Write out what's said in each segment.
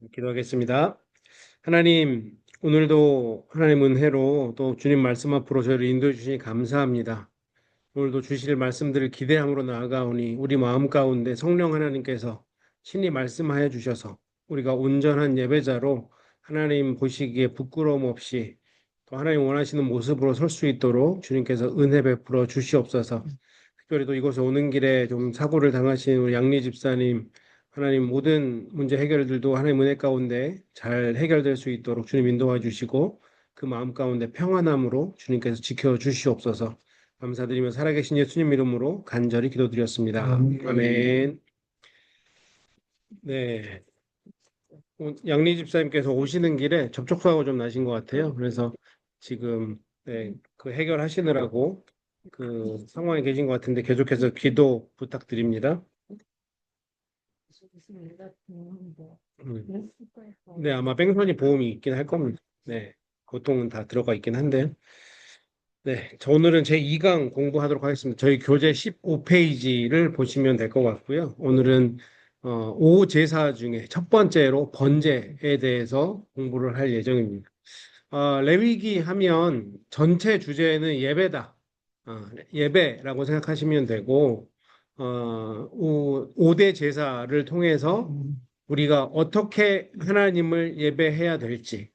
기도하겠습니다. 하나님, 오늘도 하나님 은혜로 또 주님 말씀 앞으로 저희를 인도해 주시니 감사합니다. 오늘도 주실 말씀들을 기대함으로 나아가오니 우리 마음 가운데 성령 하나님께서 친히 말씀하여 주셔서 우리가 온전한 예배자로 하나님 보시기에 부끄러움 없이 또 하나님 원하시는 모습으로 설 수 있도록 주님께서 은혜 베풀어 주시옵소서. 특별히 또 이곳에 오는 길에 좀 사고를 당하신 우리 양리 집사님, 하나님 모든 문제 해결들도 하나님 은혜 가운데 잘 해결될 수 있도록 주님 인도해 주시고 그 마음 가운데 평안함으로 주님께서 지켜 주시옵소서. 감사드리며 살아계신 예수님 이름으로 간절히 기도드렸습니다. 아멘. 네. 양리 집사님께서 오시는 길에 접촉사고 좀 나신 것 같아요. 그래서 지금 그 해결하시느라고 그 상황에 계신 것 같은데 계속해서 기도 부탁드립니다. 음. 네, 아마 뺑소니 보험이 있긴 할 겁니다. 네, 보통은 다 들어가 있긴 한데. 네, 오늘은 제 2강 공부하도록 하겠습니다. 저희 교재 15페이지를 보시면 될 것 같고요. 오늘은 5제사 중에 첫 번째로 번제에 대해서 공부를 할 예정입니다. 레위기 하면 전체 주제는 예배다. 예배라고 생각하시면 되고, 5대 제사를 통해서 우리가 어떻게 하나님을 예배해야 될지,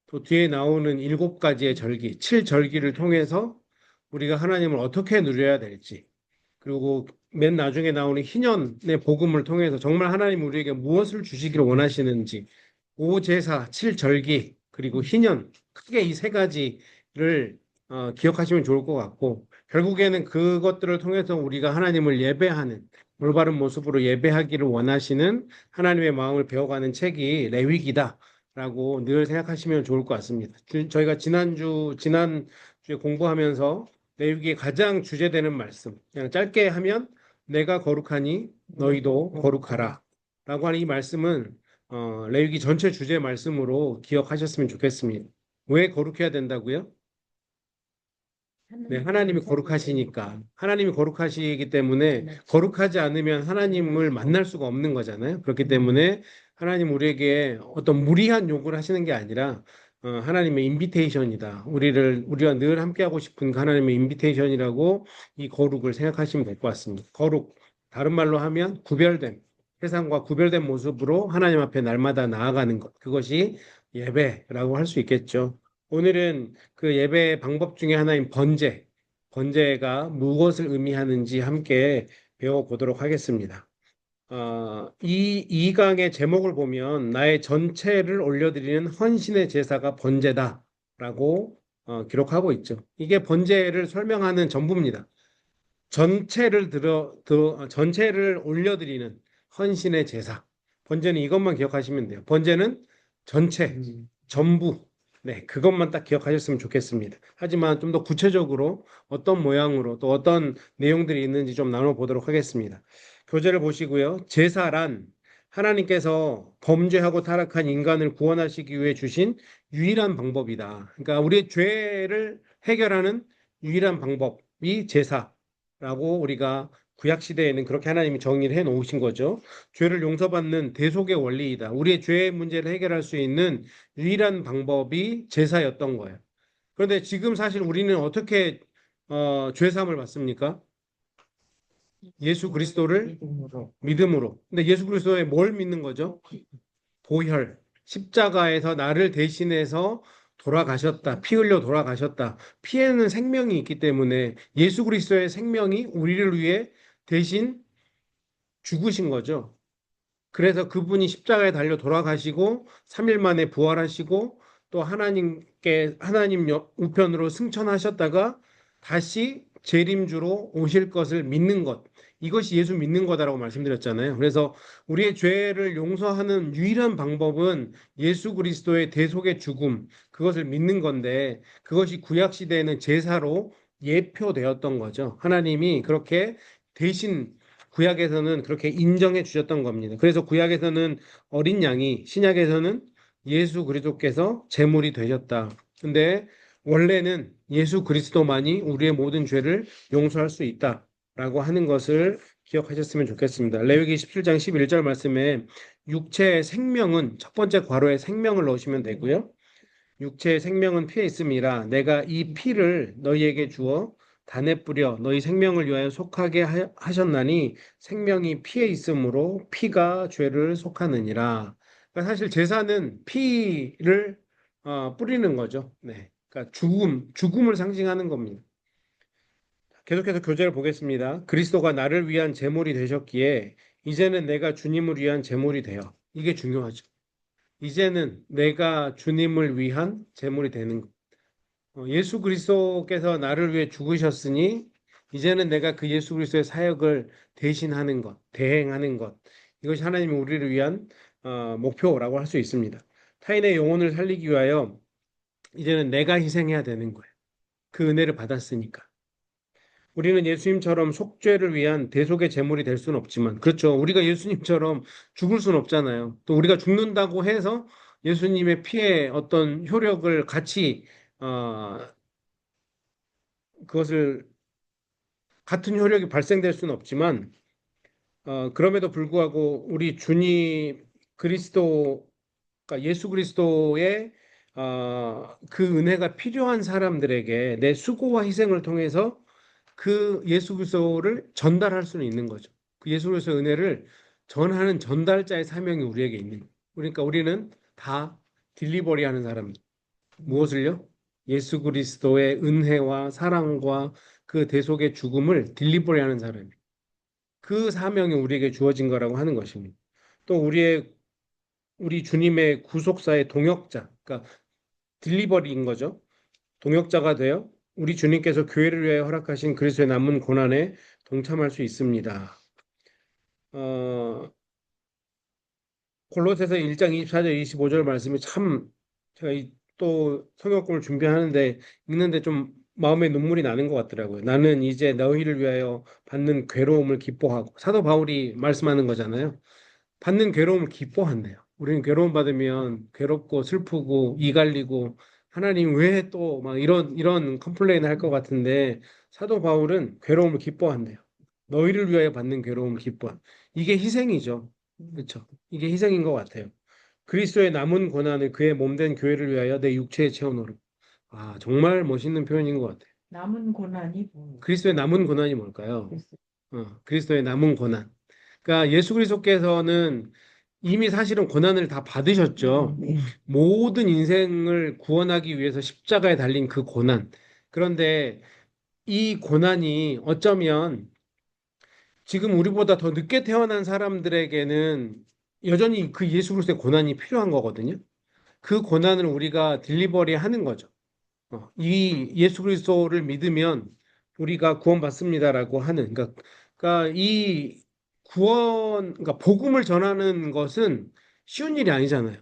또 뒤에 나오는 7가지의 절기, 7절기를 통해서 우리가 하나님을 어떻게 누려야 될지, 그리고 맨 나중에 나오는 희년의 복음을 통해서 정말 하나님 우리에게 무엇을 주시기를 원하시는지, 5제사, 7절기, 그리고 희년, 크게 이 3가지를 기억하시면 좋을 것 같고, 결국에는 그것들을 통해서 우리가 하나님을 예배하는, 올바른 모습으로 예배하기를 원하시는 하나님의 마음을 배워가는 책이 레위기다. 라고 늘 생각하시면 좋을 것 같습니다. 저희가 지난주에 공부하면서 레위기의 가장 주제되는 말씀, 그냥 짧게 하면 내가 거룩하니 너희도 거룩하라. 라고 하는 이 말씀은 레위기 전체 주제 말씀으로 기억하셨으면 좋겠습니다. 왜 거룩해야 된다고요? 네, 하나님이 거룩하시니까. 하나님이 거룩하시기 때문에 거룩하지 않으면 하나님을 만날 수가 없는 거잖아요. 그렇기 때문에 하나님 우리에게 어떤 무리한 요구를 하시는 게 아니라 하나님의 인비테이션이다. 우리가 늘 함께하고 싶은 그 하나님의 인비테이션이라고 이 거룩을 생각하시면 될 것 같습니다. 거룩, 다른 말로 하면 구별됨, 세상과 구별된 모습으로 하나님 앞에 날마다 나아가는 것. 그것이 예배라고 할 수 있겠죠. 오늘은 그 예배 방법 중에 하나인 번제가 무엇을 의미하는지 함께 배워보도록 하겠습니다. 이 강의 제목을 보면 나의 전체를 올려드리는 헌신의 제사가 번제다라고 기록하고 있죠. 이게 번제를 설명하는 전부입니다. 전체를 올려드리는 헌신의 제사. 번제는 이것만 기억하시면 돼요. 번제는 전체, 전부. 네, 그것만 딱 기억하셨으면 좋겠습니다. 하지만 좀 더 구체적으로 어떤 모양으로 또 어떤 내용들이 있는지 좀 나눠보도록 하겠습니다. 교재를 보시고요. 제사란 하나님께서 범죄하고 타락한 인간을 구원하시기 위해 주신 유일한 방법이다. 그러니까 우리의 죄를 해결하는 유일한 방법이 제사라고 우리가 구약 시대에는 그렇게 하나님이 정의를 해 놓으신 거죠. 죄를 용서받는 대속의 원리이다. 우리의 죄의 문제를 해결할 수 있는 유일한 방법이 제사였던 거예요. 그런데 지금 사실 우리는 어떻게 죄 사함을 받습니까? 예수 그리스도를 믿음으로. 근데 예수 그리스도에 뭘 믿는 거죠? 보혈. 십자가에서 나를 대신해서 돌아가셨다. 피 흘려 돌아가셨다. 피에는 생명이 있기 때문에 예수 그리스도의 생명이 우리를 위해 대신 죽으신 거죠. 그래서 그분이 십자가에 달려 돌아가시고 3일 만에 부활하시고 또 하나님 우편으로 승천하셨다가 다시 재림주로 오실 것을 믿는 것. 이것이 예수 믿는 거다라고 말씀드렸잖아요. 그래서 우리의 죄를 용서하는 유일한 방법은 예수 그리스도의 대속의 죽음, 그것을 믿는 건데 그것이 구약 시대에는 제사로 예표되었던 거죠. 하나님이 그렇게 대신 구약에서는 그렇게 인정해 주셨던 겁니다. 그래서 구약에서는 어린 양이, 신약에서는 예수 그리스도께서 제물이 되셨다. 근데 원래는 예수 그리스도만이 우리의 모든 죄를 용서할 수 있다라고 하는 것을 기억하셨으면 좋겠습니다. 레위기 17장 11절 말씀에 육체의 생명은 첫 번째 괄호에 생명을 넣으시면 되고요. 육체의 생명은 피에 있음이라 내가 이 피를 너희에게 주어 단에 뿌려 너희 생명을 위하여 속하게 하셨나니 생명이 피에 있으므로 피가 죄를 속하느니라. 그러니까 사실 제사는 피를 뿌리는 거죠. 네. 그러니까 죽음을 상징하는 겁니다. 계속해서 교재를 보겠습니다. 그리스도가 나를 위한 제물이 되셨기에 이제는 내가 주님을 위한 제물이 되어. 이게 중요하죠. 이제는 내가 주님을 위한 제물이 되는 것. 예수 그리스도께서 나를 위해 죽으셨으니 이제는 내가 그 예수 그리스도의 사역을 대신하는 것, 대행하는 것. 이것이 하나님이 우리를 위한 목표라고 할 수 있습니다. 타인의 영혼을 살리기 위하여 이제는 내가 희생해야 되는 거예요. 그 은혜를 받았으니까. 우리는 예수님처럼 속죄를 위한 대속의 제물이 될 수는 없지만, 그렇죠. 우리가 예수님처럼 죽을 수는 없잖아요. 또 우리가 죽는다고 해서 예수님의 피의 어떤 효력을 같이, 어, 그것을, 같은 효력이 발생될 수는 없지만, 그럼에도 불구하고 우리 주님 그리스도, 그러니까 예수 그리스도의 그 은혜가 필요한 사람들에게 내 수고와 희생을 통해서 그 예수 그리스도를 전달할 수는 있는 거죠. 그 예수 그리스도의 은혜를 전하는 전달자의 사명이 우리에게 있는 거예요. 그러니까 우리는 다 딜리버리 하는 사람들. 무엇을요? 예수 그리스도의 은혜와 사랑과 그 대속의 죽음을 딜리버리 하는 사람이에요. 그 사명이 우리에게 주어진 거라고 하는 것입니다. 또 우리 주님의 구속사의 동역자, 그러니까 딜리버리인 거죠. 동역자가 되어 우리 주님께서 교회를 위하여 허락하신 그리스도의 남은 고난에 동참할 수 있습니다. 어, 골로새서 1장 24절 25절 말씀이 참 제가 또 성경권을 준비하는데 읽는데 좀 마음에 눈물이 나는 것 같더라고요. 나는 이제 너희를 위하여 받는 괴로움을 기뻐하고 사도 바울이 말씀하는 거잖아요. 받는 괴로움을 기뻐한대요. 우리는 괴로움 받으면 괴롭고 슬프고 이 갈리고 하나님 왜 또 막 이런 컴플레인을 할 것 같은데 사도 바울은 괴로움을 기뻐한대요. 너희를 위하여 받는 괴로움을 기뻐. 이게 희생이죠. 그렇죠? 이게 희생인 것 같아요. 그리스도의 남은 고난을 그의 몸된 교회를 위하여 내 육체에 채워넣으라. 아, 정말 멋있는 표현인 것 같아요. 남은 고난이 그리스도의 남은 고난이 뭘까요? 글쎄. 그리스도의 남은 고난. 그러니까 예수 그리스도께서는 이미 사실은 고난을 다 받으셨죠. 네. 모든 인생을 구원하기 위해서 십자가에 달린 그 고난. 그런데 이 고난이 어쩌면 지금 우리보다 더 늦게 태어난 사람들에게는 여전히 그 예수 그리스도의 고난이 필요한 거거든요. 그 고난을 우리가 딜리버리 하는 거죠. 이 예수 그리스도를 믿으면 우리가 구원받습니다라고 하는 그러니까 이 그러니까 복음을 전하는 것은 쉬운 일이 아니잖아요.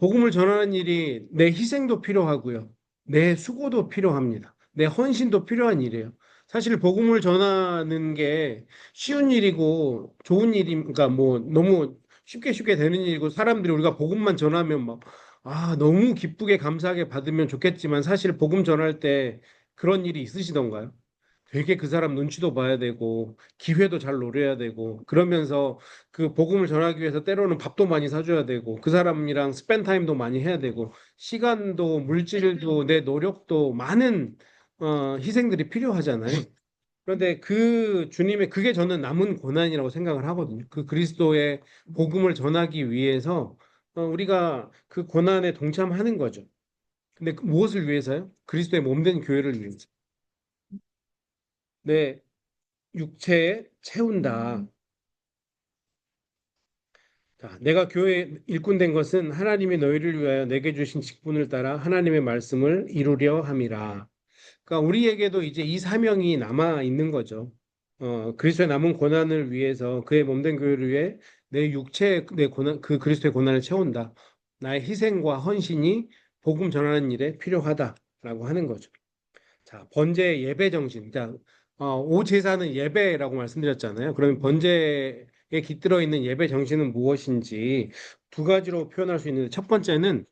복음을 전하는 일이 내 희생도 필요하고요. 내 수고도 필요합니다. 내 헌신도 필요한 일이에요. 사실 복음을 전하는 게 쉬운 일이고 좋은 일이 그러니까 뭐 너무 쉽게 되는 일이고 사람들이 우리가 복음만 전하면 막 너무 기쁘게 감사하게 받으면 좋겠지만 사실 복음 전할 때 그런 일이 있으시던가요? 되게 그 사람 눈치도 봐야 되고 기회도 잘 노려야 되고 그러면서 그 복음을 전하기 위해서 때로는 밥도 많이 사줘야 되고 그 사람이랑 스펜 타임도 많이 해야 되고 시간도 물질도 내 노력도 많은 희생들이 필요하잖아요. 그런데 그 주님의 그게 저는 남은 고난이라고 생각을 하거든요. 그 그리스도의 복음을 전하기 위해서 우리가 그 고난에 동참하는 거죠. 근데 무엇을 위해서요? 그리스도의 몸된 교회를 위해서. 내 육체에 채운다. 자, 내가 교회 일꾼 된 것은 하나님이 너희를 위하여 내게 주신 직분을 따라 하나님의 말씀을 이루려 함이라. 그러니까 우리에게도 이제 이 사명이 남아 있는 거죠. 그리스도의 남은 고난을 위해서 그의 몸된 교회를 위해 내 육체의 내 고난, 그 그리스도의 고난을 채운다. 나의 희생과 헌신이 복음 전하는 일에 필요하다라고 하는 거죠. 자, 번제 예배 정신. 자, 오제사는 예배라고 말씀드렸잖아요. 그러면 번제에 깃들어 있는 예배 정신은 무엇인지 두 가지로 표현할 수 있는데 첫 번째는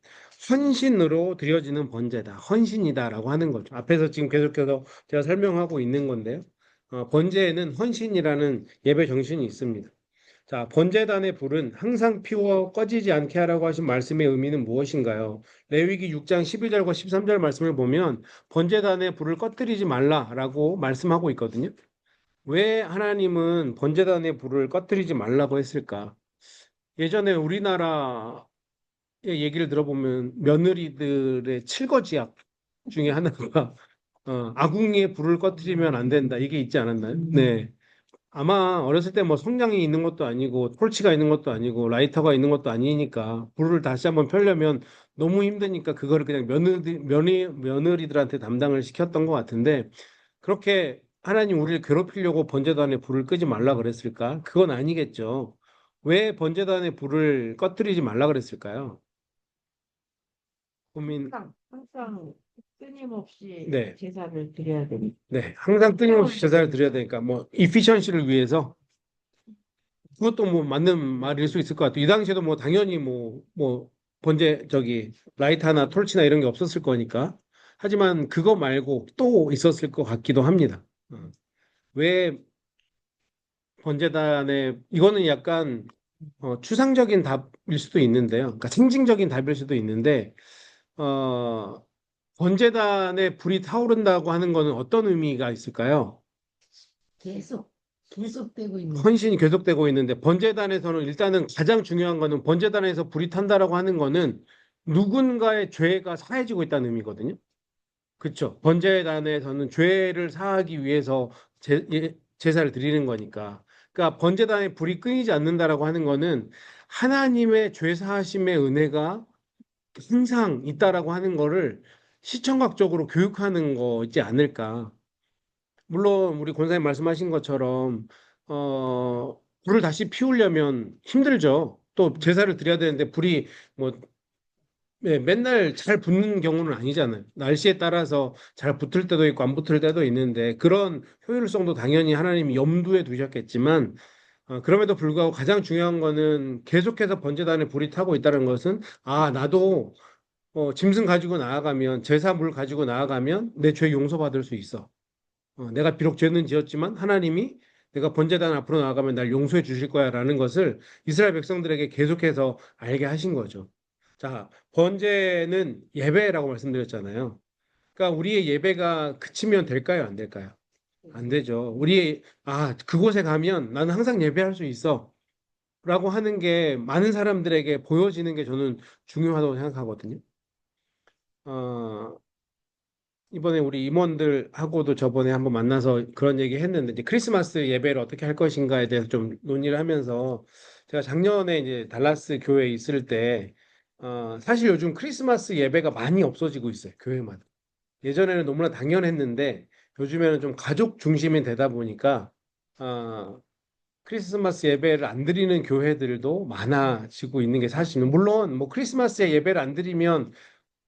헌신으로 드려지는 번제다. 헌신이다라고 하는 거죠. 앞에서 지금 계속해서 제가 설명하고 있는 건데요. 번제에는 헌신이라는 예배 정신이 있습니다. 자, 번제단의 불은 항상 피워 꺼지지 않게 하라고 하신 말씀의 의미는 무엇인가요? 레위기 6장 12절과 13절 말씀을 보면 번제단의 불을 꺼뜨리지 말라라고 말씀하고 있거든요. 왜 하나님은 번제단의 불을 꺼뜨리지 말라고 했을까? 예전에 우리나라의 얘기를 들어보면 며느리들의 칠거지약 중에 하나가 아궁이에 불을 꺼뜨리면 안 된다. 이게 있지 않았나요? 네. 아마 어렸을 때 뭐 성냥이 있는 것도 아니고 톨치가 있는 것도 아니고 라이터가 있는 것도 아니니까 불을 다시 한번 펴려면 너무 힘드니까 그거를 그냥 며느리들한테 담당을 시켰던 것 같은데 그렇게 하나님 우리를 괴롭히려고 번제단에 불을 끄지 말라 그랬을까? 그건 아니겠죠. 왜 번제단에 불을 꺼뜨리지 말라 그랬을까요? 고민. 항상 끊임없이 네, 제사를 드려야 되니까. 네. 항상 끊임없이 제사를 드려야 되니까 뭐 이피션시를 위해서 그것도 뭐 맞는 말일 수 있을 것 같아요. 이 당시에도 뭐 당연히 뭐 번제 저기 라이터나 톨치나 이런 게 없었을 거니까. 하지만 그거 말고 또 있었을 것 같기도 합니다. 왜 번제단에 이거는 약간 추상적인 답일 수도 있는데요. 그러니까 상징적인 답일 수도 있는데 어, 번제단에 불이 타오른다고 하는 거는 어떤 의미가 있을까요? 계속되고 있는. 헌신이 계속되고 있는데 번제단에서는 일단은 가장 중요한 거는 번제단에서 불이 탄다라고 하는 거는 누군가의 죄가 사해지고 있다는 의미거든요. 그렇죠. 번제단에서는 죄를 사하기 위해서 제사를 드리는 거니까. 그러니까 번제단에 불이 끊이지 않는다라고 하는 거는 하나님의 죄 사하심의 은혜가 항상 있다라고 하는 거를 시청각적으로 교육하는 거지 않을까. 물론 우리 권사님 말씀하신 것처럼 불을 다시 피우려면 힘들죠. 또 제사를 드려야 되는데 불이 뭐 맨날 잘 붙는 경우는 아니잖아요. 날씨에 따라서 잘 붙을 때도 있고 안 붙을 때도 있는데 그런 효율성도 당연히 하나님이 염두에 두셨겠지만 그럼에도 불구하고 가장 중요한 거는 계속해서 번제단에 불이 타고 있다는 것은 나도 짐승 가지고 나아가면 제사물 가지고 나아가면 내 죄 용서받을 수 있어. 내가 비록 죄는 지었지만 하나님이 내가 번제단 앞으로 나아가면 날 용서해 주실 거야라는 것을 이스라엘 백성들에게 계속해서 알게 하신 거죠. 자, 번제는 예배라고 말씀드렸잖아요. 그러니까 우리의 예배가 그치면 될까요? 안 될까요? 안 되죠. 그곳에 가면 나는 항상 예배할 수 있어. 라고 하는 게 많은 사람들에게 보여지는 게 저는 중요하다고 생각하거든요. 어, 이번에 우리 임원들하고도 저번에 한번 만나서 그런 얘기 했는데 이제 크리스마스 예배를 어떻게 할 것인가에 대해서 좀 논의를 하면서 제가 작년에 이제 달라스 교회에 있을 때 사실 요즘 크리스마스 예배가 많이 없어지고 있어요. 교회마다. 예전에는 너무나 당연했는데 요즘에는 좀 가족 중심이 되다 보니까 어, 크리스마스 예배를 안 드리는 교회들도 많아지고 있는 게 사실은 물론 뭐 크리스마스에 예배를 안 드리면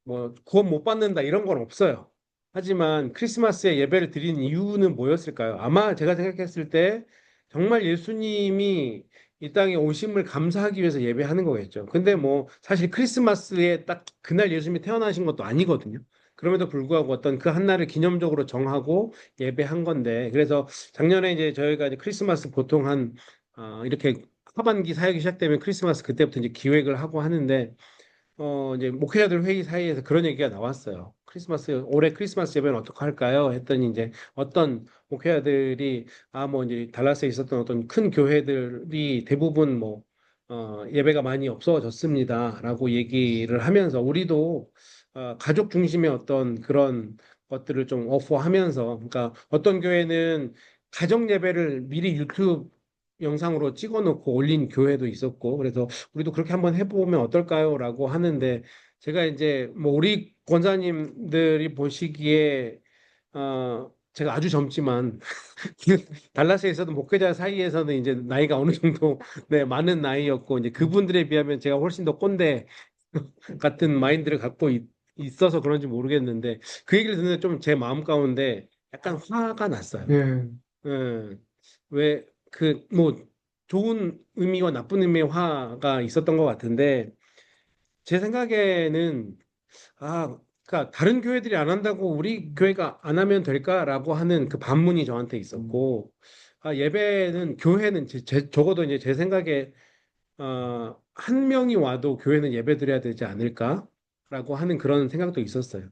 뭐 구원 못 받는다 이런 건 없어요. 하지만 크리스마스에 예배를 드린 이유는 뭐였을까요? 아마 제가 생각했을 때 정말 예수님이 이 땅에 오심을 감사하기 위해서 예배하는 거겠죠. 근데 뭐 사실 크리스마스에 딱 그날 예수님이 태어나신 것도 아니거든요. 그럼에도 불구하고 어떤 그 한 날을 기념적으로 정하고 예배한 건데 그래서 작년에 이제 저희가 이제 크리스마스 보통 이렇게 하반기 사역이 시작되면 크리스마스 그때부터 이제 기획을 하고 하는데 이제 목회자들 회의 사이에서 그런 얘기가 나왔어요. 올해 크리스마스 예배는 어떻게 할까요? 했더니 이제 어떤 목회자들이, 뭐 이제 달라스에 있었던 어떤 큰 교회들이 대부분 예배가 많이 없어졌습니다. 라고 얘기를 하면서 우리도 가족 중심의 어떤 그런 것들을 좀 오퍼하면서, 그러니까 어떤 교회는 가정 예배를 미리 유튜브 영상으로 찍어 놓고 올린 교회도 있었고, 그래서 우리도 그렇게 한번 해보면 어떨까요? 라고 하는데, 제가 이제 뭐 우리 권사님들이 보시기에, 제가 아주 젊지만, 달라스에 있어도 목회자 사이에서는 이제 나이가 어느 정도, 네, 많은 나이였고, 이제 그분들에 비하면 제가 훨씬 더 꼰대 같은 마인드를 갖고 있어서 그런지 모르겠는데, 그 얘기를 듣는데 좀 제 마음 가운데 약간 화가 났어요. 예. 왜, 뭐, 좋은 의미와 나쁜 의미의 화가 있었던 것 같은데, 제 생각에는, 아, 그러니까 다른 교회들이 안 한다고 우리 교회가 안 하면 될까라고 하는 그 반문이 저한테 있었고, 예배는 교회는 적어도 이제 제 생각에 한 명이 와도 교회는 예배 드려야 되지 않을까라고 하는 그런 생각도 있었어요.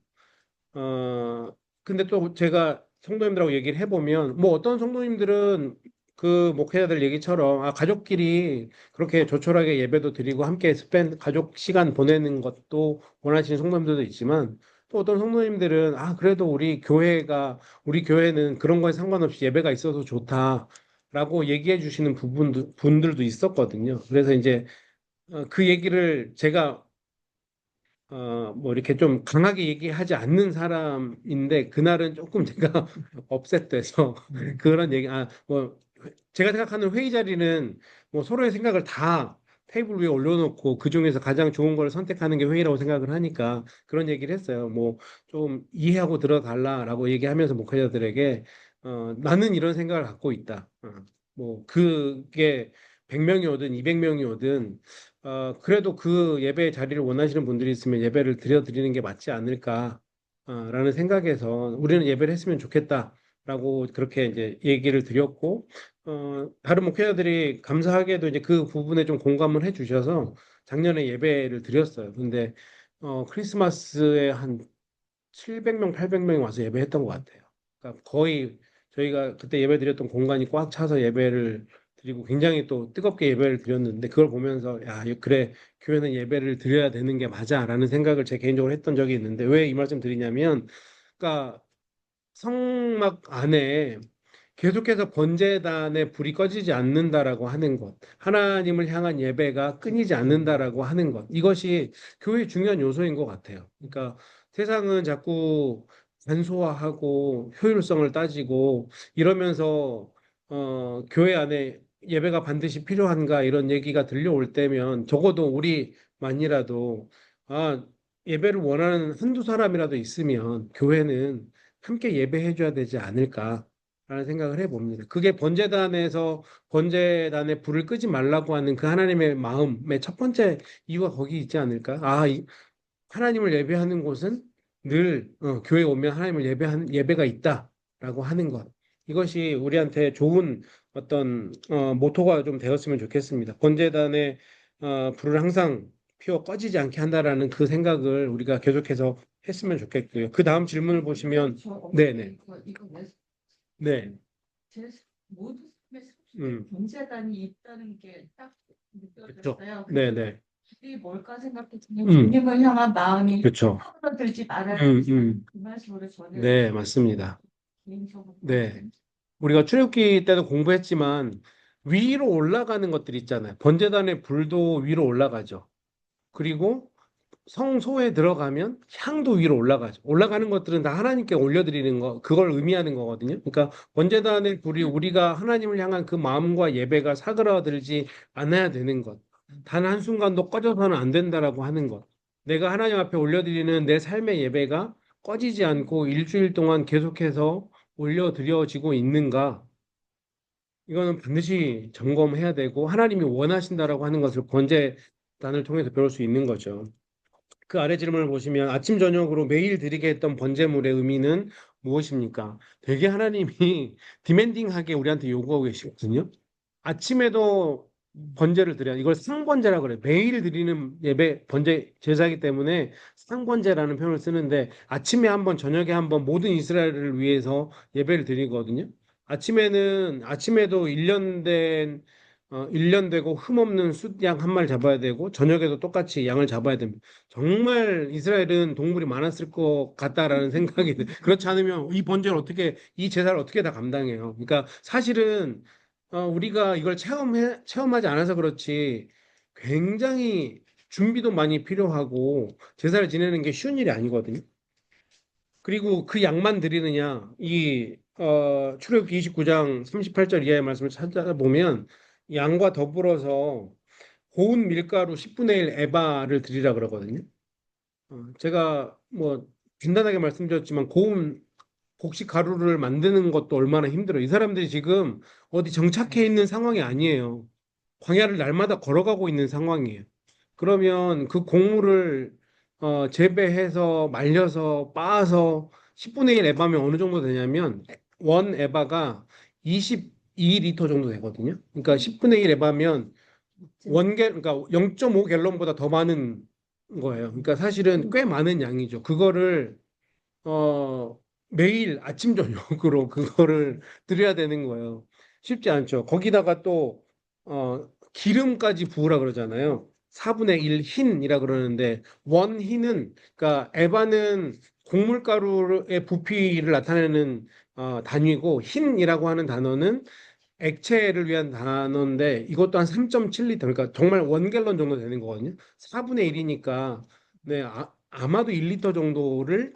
근데 또 제가 성도님들하고 얘기를 해보면, 뭐 어떤 성도님들은 그 목회자들 얘기처럼, 가족끼리 그렇게 조촐하게 예배도 드리고 함께 가족 시간 보내는 것도 원하시는 성도님들도 있지만, 또 어떤 성도님들은, 그래도 우리 교회는 그런 거에 상관없이 예배가 있어서 좋다라고 얘기해 주시는 분들도 있었거든요. 그래서 이제 그 얘기를 제가 뭐 이렇게 좀 강하게 얘기하지 않는 사람인데 그날은 조금 제가 업셋돼서 그런 얘기 뭐 제가 생각하는 회의 자리는 뭐 서로의 생각을 다 테이블 위에 올려놓고 그 중에서 가장 좋은 걸 선택하는 게 회의라고 생각을 하니까 그런 얘기를 했어요. 뭐 좀 이해하고 들어달라라고 얘기하면서 목회자들에게 나는 이런 생각을 갖고 있다. 뭐 그게 100명이 오든 200명이 오든 그래도 그 예배 자리를 원하시는 분들이 있으면 예배를 드리는 게 맞지 않을까, 라는 생각에서 우리는 예배를 했으면 좋겠다라고 그렇게 이제 얘기를 드렸고, 다른 목회자들이 감사하게도 이제 그 부분에 좀 공감을 해 주셔서 작년에 예배를 드렸어요. 근데, 크리스마스에 한 700명, 800명이 와서 예배했던 것 같아요. 그러니까 거의 저희가 그때 예배 드렸던 공간이 꽉 차서 예배를 드리고 굉장히 또 뜨겁게 예배를 드렸는데 그걸 보면서 야, 그래, 교회는 예배를 드려야 되는 게 맞아라는 생각을 제 개인적으로 했던 적이 있는데 왜 이 말씀 드리냐면, 그러니까 성막 안에 계속해서 번제단의 불이 꺼지지 않는다라고 하는 것, 하나님을 향한 예배가 끊이지 않는다라고 하는 것, 이것이 교회의 중요한 요소인 것 같아요. 그러니까 세상은 자꾸 간소화하고 효율성을 따지고 이러면서 교회 안에 예배가 반드시 필요한가 이런 얘기가 들려올 때면 적어도 우리만이라도 예배를 원하는 한두 사람이라도 있으면 교회는 함께 예배해줘야 되지 않을까라는 생각을 해봅니다. 그게 번제단의 불을 끄지 말라고 하는 그 하나님의 마음의 첫 번째 이유가 거기 있지 않을까? 하나님을 예배하는 곳은 늘 교회 오면 하나님을 예배하는 예배가 있다라고 하는 것. 이것이 우리한테 좋은 어떤 모토가 좀 되었으면 좋겠습니다. 번제단의 불을 항상 피워 꺼지지 않게 한다라는 그 생각을 우리가 계속해서 했으면 좋겠고요. 그 다음 질문을 보시면, 네네, 이거 네, 제 모든 삶의 속속에 음, 경제단이 있다는 게 딱 그렇죠, 느껴졌어요. 네네, 그게 뭘까 생각했더니 음, 주님을 향한 마음이 그렇죠, 파고들지 말아야 음, 그 말씀으로 저는 네, 맞습니다. 개인적으로 네. 우리가 출애굽기 때도 공부했지만 위로 올라가는 것들 있잖아요. 번제단의 불도 위로 올라가죠. 그리고 성소에 들어가면 향도 위로 올라가죠. 올라가는 것들은 다 하나님께 올려드리는 거, 그걸 의미하는 거거든요. 그러니까 번제단의 불이 우리가 하나님을 향한 그 마음과 예배가 사그라들지 않아야 되는 것. 단 한순간도 꺼져서는 안 된다라고 하는 것. 내가 하나님 앞에 올려드리는 내 삶의 예배가 꺼지지 않고 일주일 동안 계속해서 올려드려지고 있는가? 이거는 반드시 점검해야 되고 하나님이 원하신다라고 하는 것을 번제단을 통해서 배울 수 있는 거죠. 그 아래 질문을 보시면 아침 저녁으로 매일 드리게 했던 번제물의 의미는 무엇입니까? 되게 하나님이 디맨딩하게 우리한테 요구하고 계시거든요. 아침에도 번제를 드려야 이걸 상번제라고 그래요. 매일 드리는 예배 번제 제사이기 때문에 상번제라는 표현을 쓰는데 아침에 한 번, 저녁에 한 번 모든 이스라엘을 위해서 예배를 드리거든요. 아침에도 1년 되고 흠없는 숫양 한 마리 잡아야 되고 저녁에도 똑같이 양을 잡아야 됩니다. 정말 이스라엘은 동물이 많았을 것 같다라는 생각이 들어요. 그렇지 않으면 이 제사를 어떻게 다 감당해요? 그러니까 사실은 우리가 이걸 체험하지 않아서 그렇지 굉장히 준비도 많이 필요하고 제사를 지내는 게 쉬운 일이 아니거든요. 그리고 그 양만 드리느냐, 출애굽기 29장 38절 이하의 말씀을 찾아보면 양과 더불어서 고운 밀가루 10분의 1 에바를 드리라 그러거든요. 제가 뭐 간단하게 말씀드렸지만 고운 곡식 가루를 만드는 것도 얼마나 힘들어요. 이 사람들이 지금 어디 정착해 있는 상황이 아니에요. 광야를 날마다 걸어가고 있는 상황이에요. 그러면 그 곡물을 재배해서 말려서 빻아서 10분의 1 에바면 어느 정도 되냐면 원 에바가 22리터 정도 되거든요. 그러니까 10분의 1 에바면 그러니까 0.5 갤런보다 더 많은 거예요. 그러니까 사실은 꽤 많은 양이죠. 그거를 매일 아침 저녁으로 그거를 드려야 되는 거예요. 쉽지 않죠. 거기다가 또 기름까지 부으라 그러잖아요. 4분의 1 흰이라 그러는데 원 흰은 그러니까 에바는 곡물가루의 부피를 나타내는 단위고 흰이라고 하는 단어는 액체를 위한 단어인데 이것도 한 3.7리터 그러니까 정말 원갤런 정도 되는 거거든요. 4분의 1이니까 네, 아마도 1리터 정도를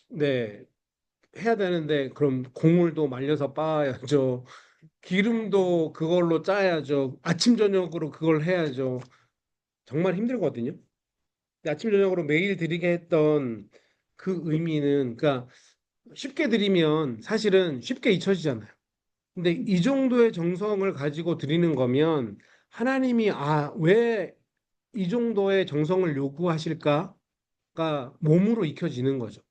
네, 해야 되는데 그럼 곡물도 말려서 빻아야죠. 기름도 그걸로 짜야죠. 아침 저녁으로 그걸 해야죠. 정말 힘들거든요. 근데 아침 저녁으로 매일 드리게 했던 그 의미는 그러니까 쉽게 드리면 사실은 쉽게 잊혀지잖아요. 근데 이 정도의 정성을 가지고 드리는 거면 하나님이 왜 이 정도의 정성을 요구하실까가 몸으로 익혀지는 거죠.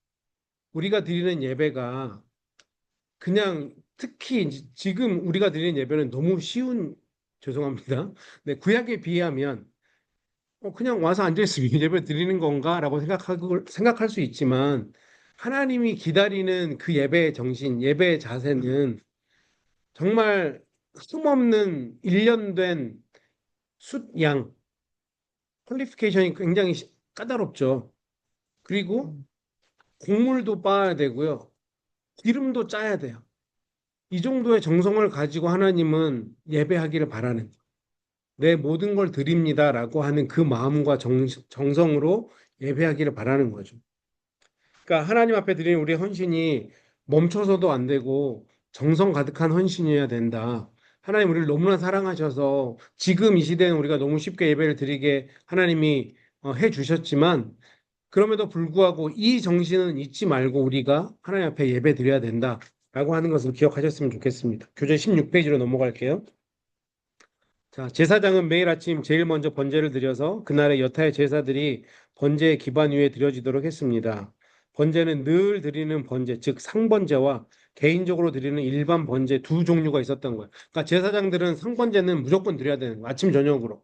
우리가 드리는 예배가 그냥 특히 지금 우리가 드리는 예배는 너무 쉬운 죄송합니다. 네, 구약에 비하면 그냥 와서 앉아있으면 예배 드리는 건가라고 생각할 수 있지만 하나님이 기다리는 그 예배의 정신, 예배의 자세는 정말 숨없는 일련된 숫양, 퀄리피케이션이 굉장히 까다롭죠. 그리고 곡물도 빻아야 되고요. 기름도 짜야 돼요. 이 정도의 정성을 가지고 하나님은 예배하기를 바라는 내 모든 걸 드립니다라고 하는 그 마음과 정성으로 예배하기를 바라는 거죠. 그러니까 하나님 앞에 드리는 우리 헌신이 멈춰서도 안 되고 정성 가득한 헌신이어야 된다. 하나님 우리를 너무나 사랑하셔서 지금 이 시대는 우리가 너무 쉽게 예배를 드리게 하나님이 해 주셨지만 그럼에도 불구하고 이 정신은 잊지 말고 우리가 하나님 앞에 예배 드려야 된다라고 하는 것을 기억하셨으면 좋겠습니다. 교재 16페이지로 넘어갈게요. 자, 제사장은 매일 아침 제일 먼저 번제를 드려서 그날의 여타의 제사들이 번제의 기반 위에 드려지도록 했습니다. 번제는 늘 드리는 번제, 즉 상번제와 개인적으로 드리는 일반 번제 두 종류가 있었던 거예요. 그러니까 제사장들은 상번제는 무조건 드려야 되는 거예요. 아침 저녁으로.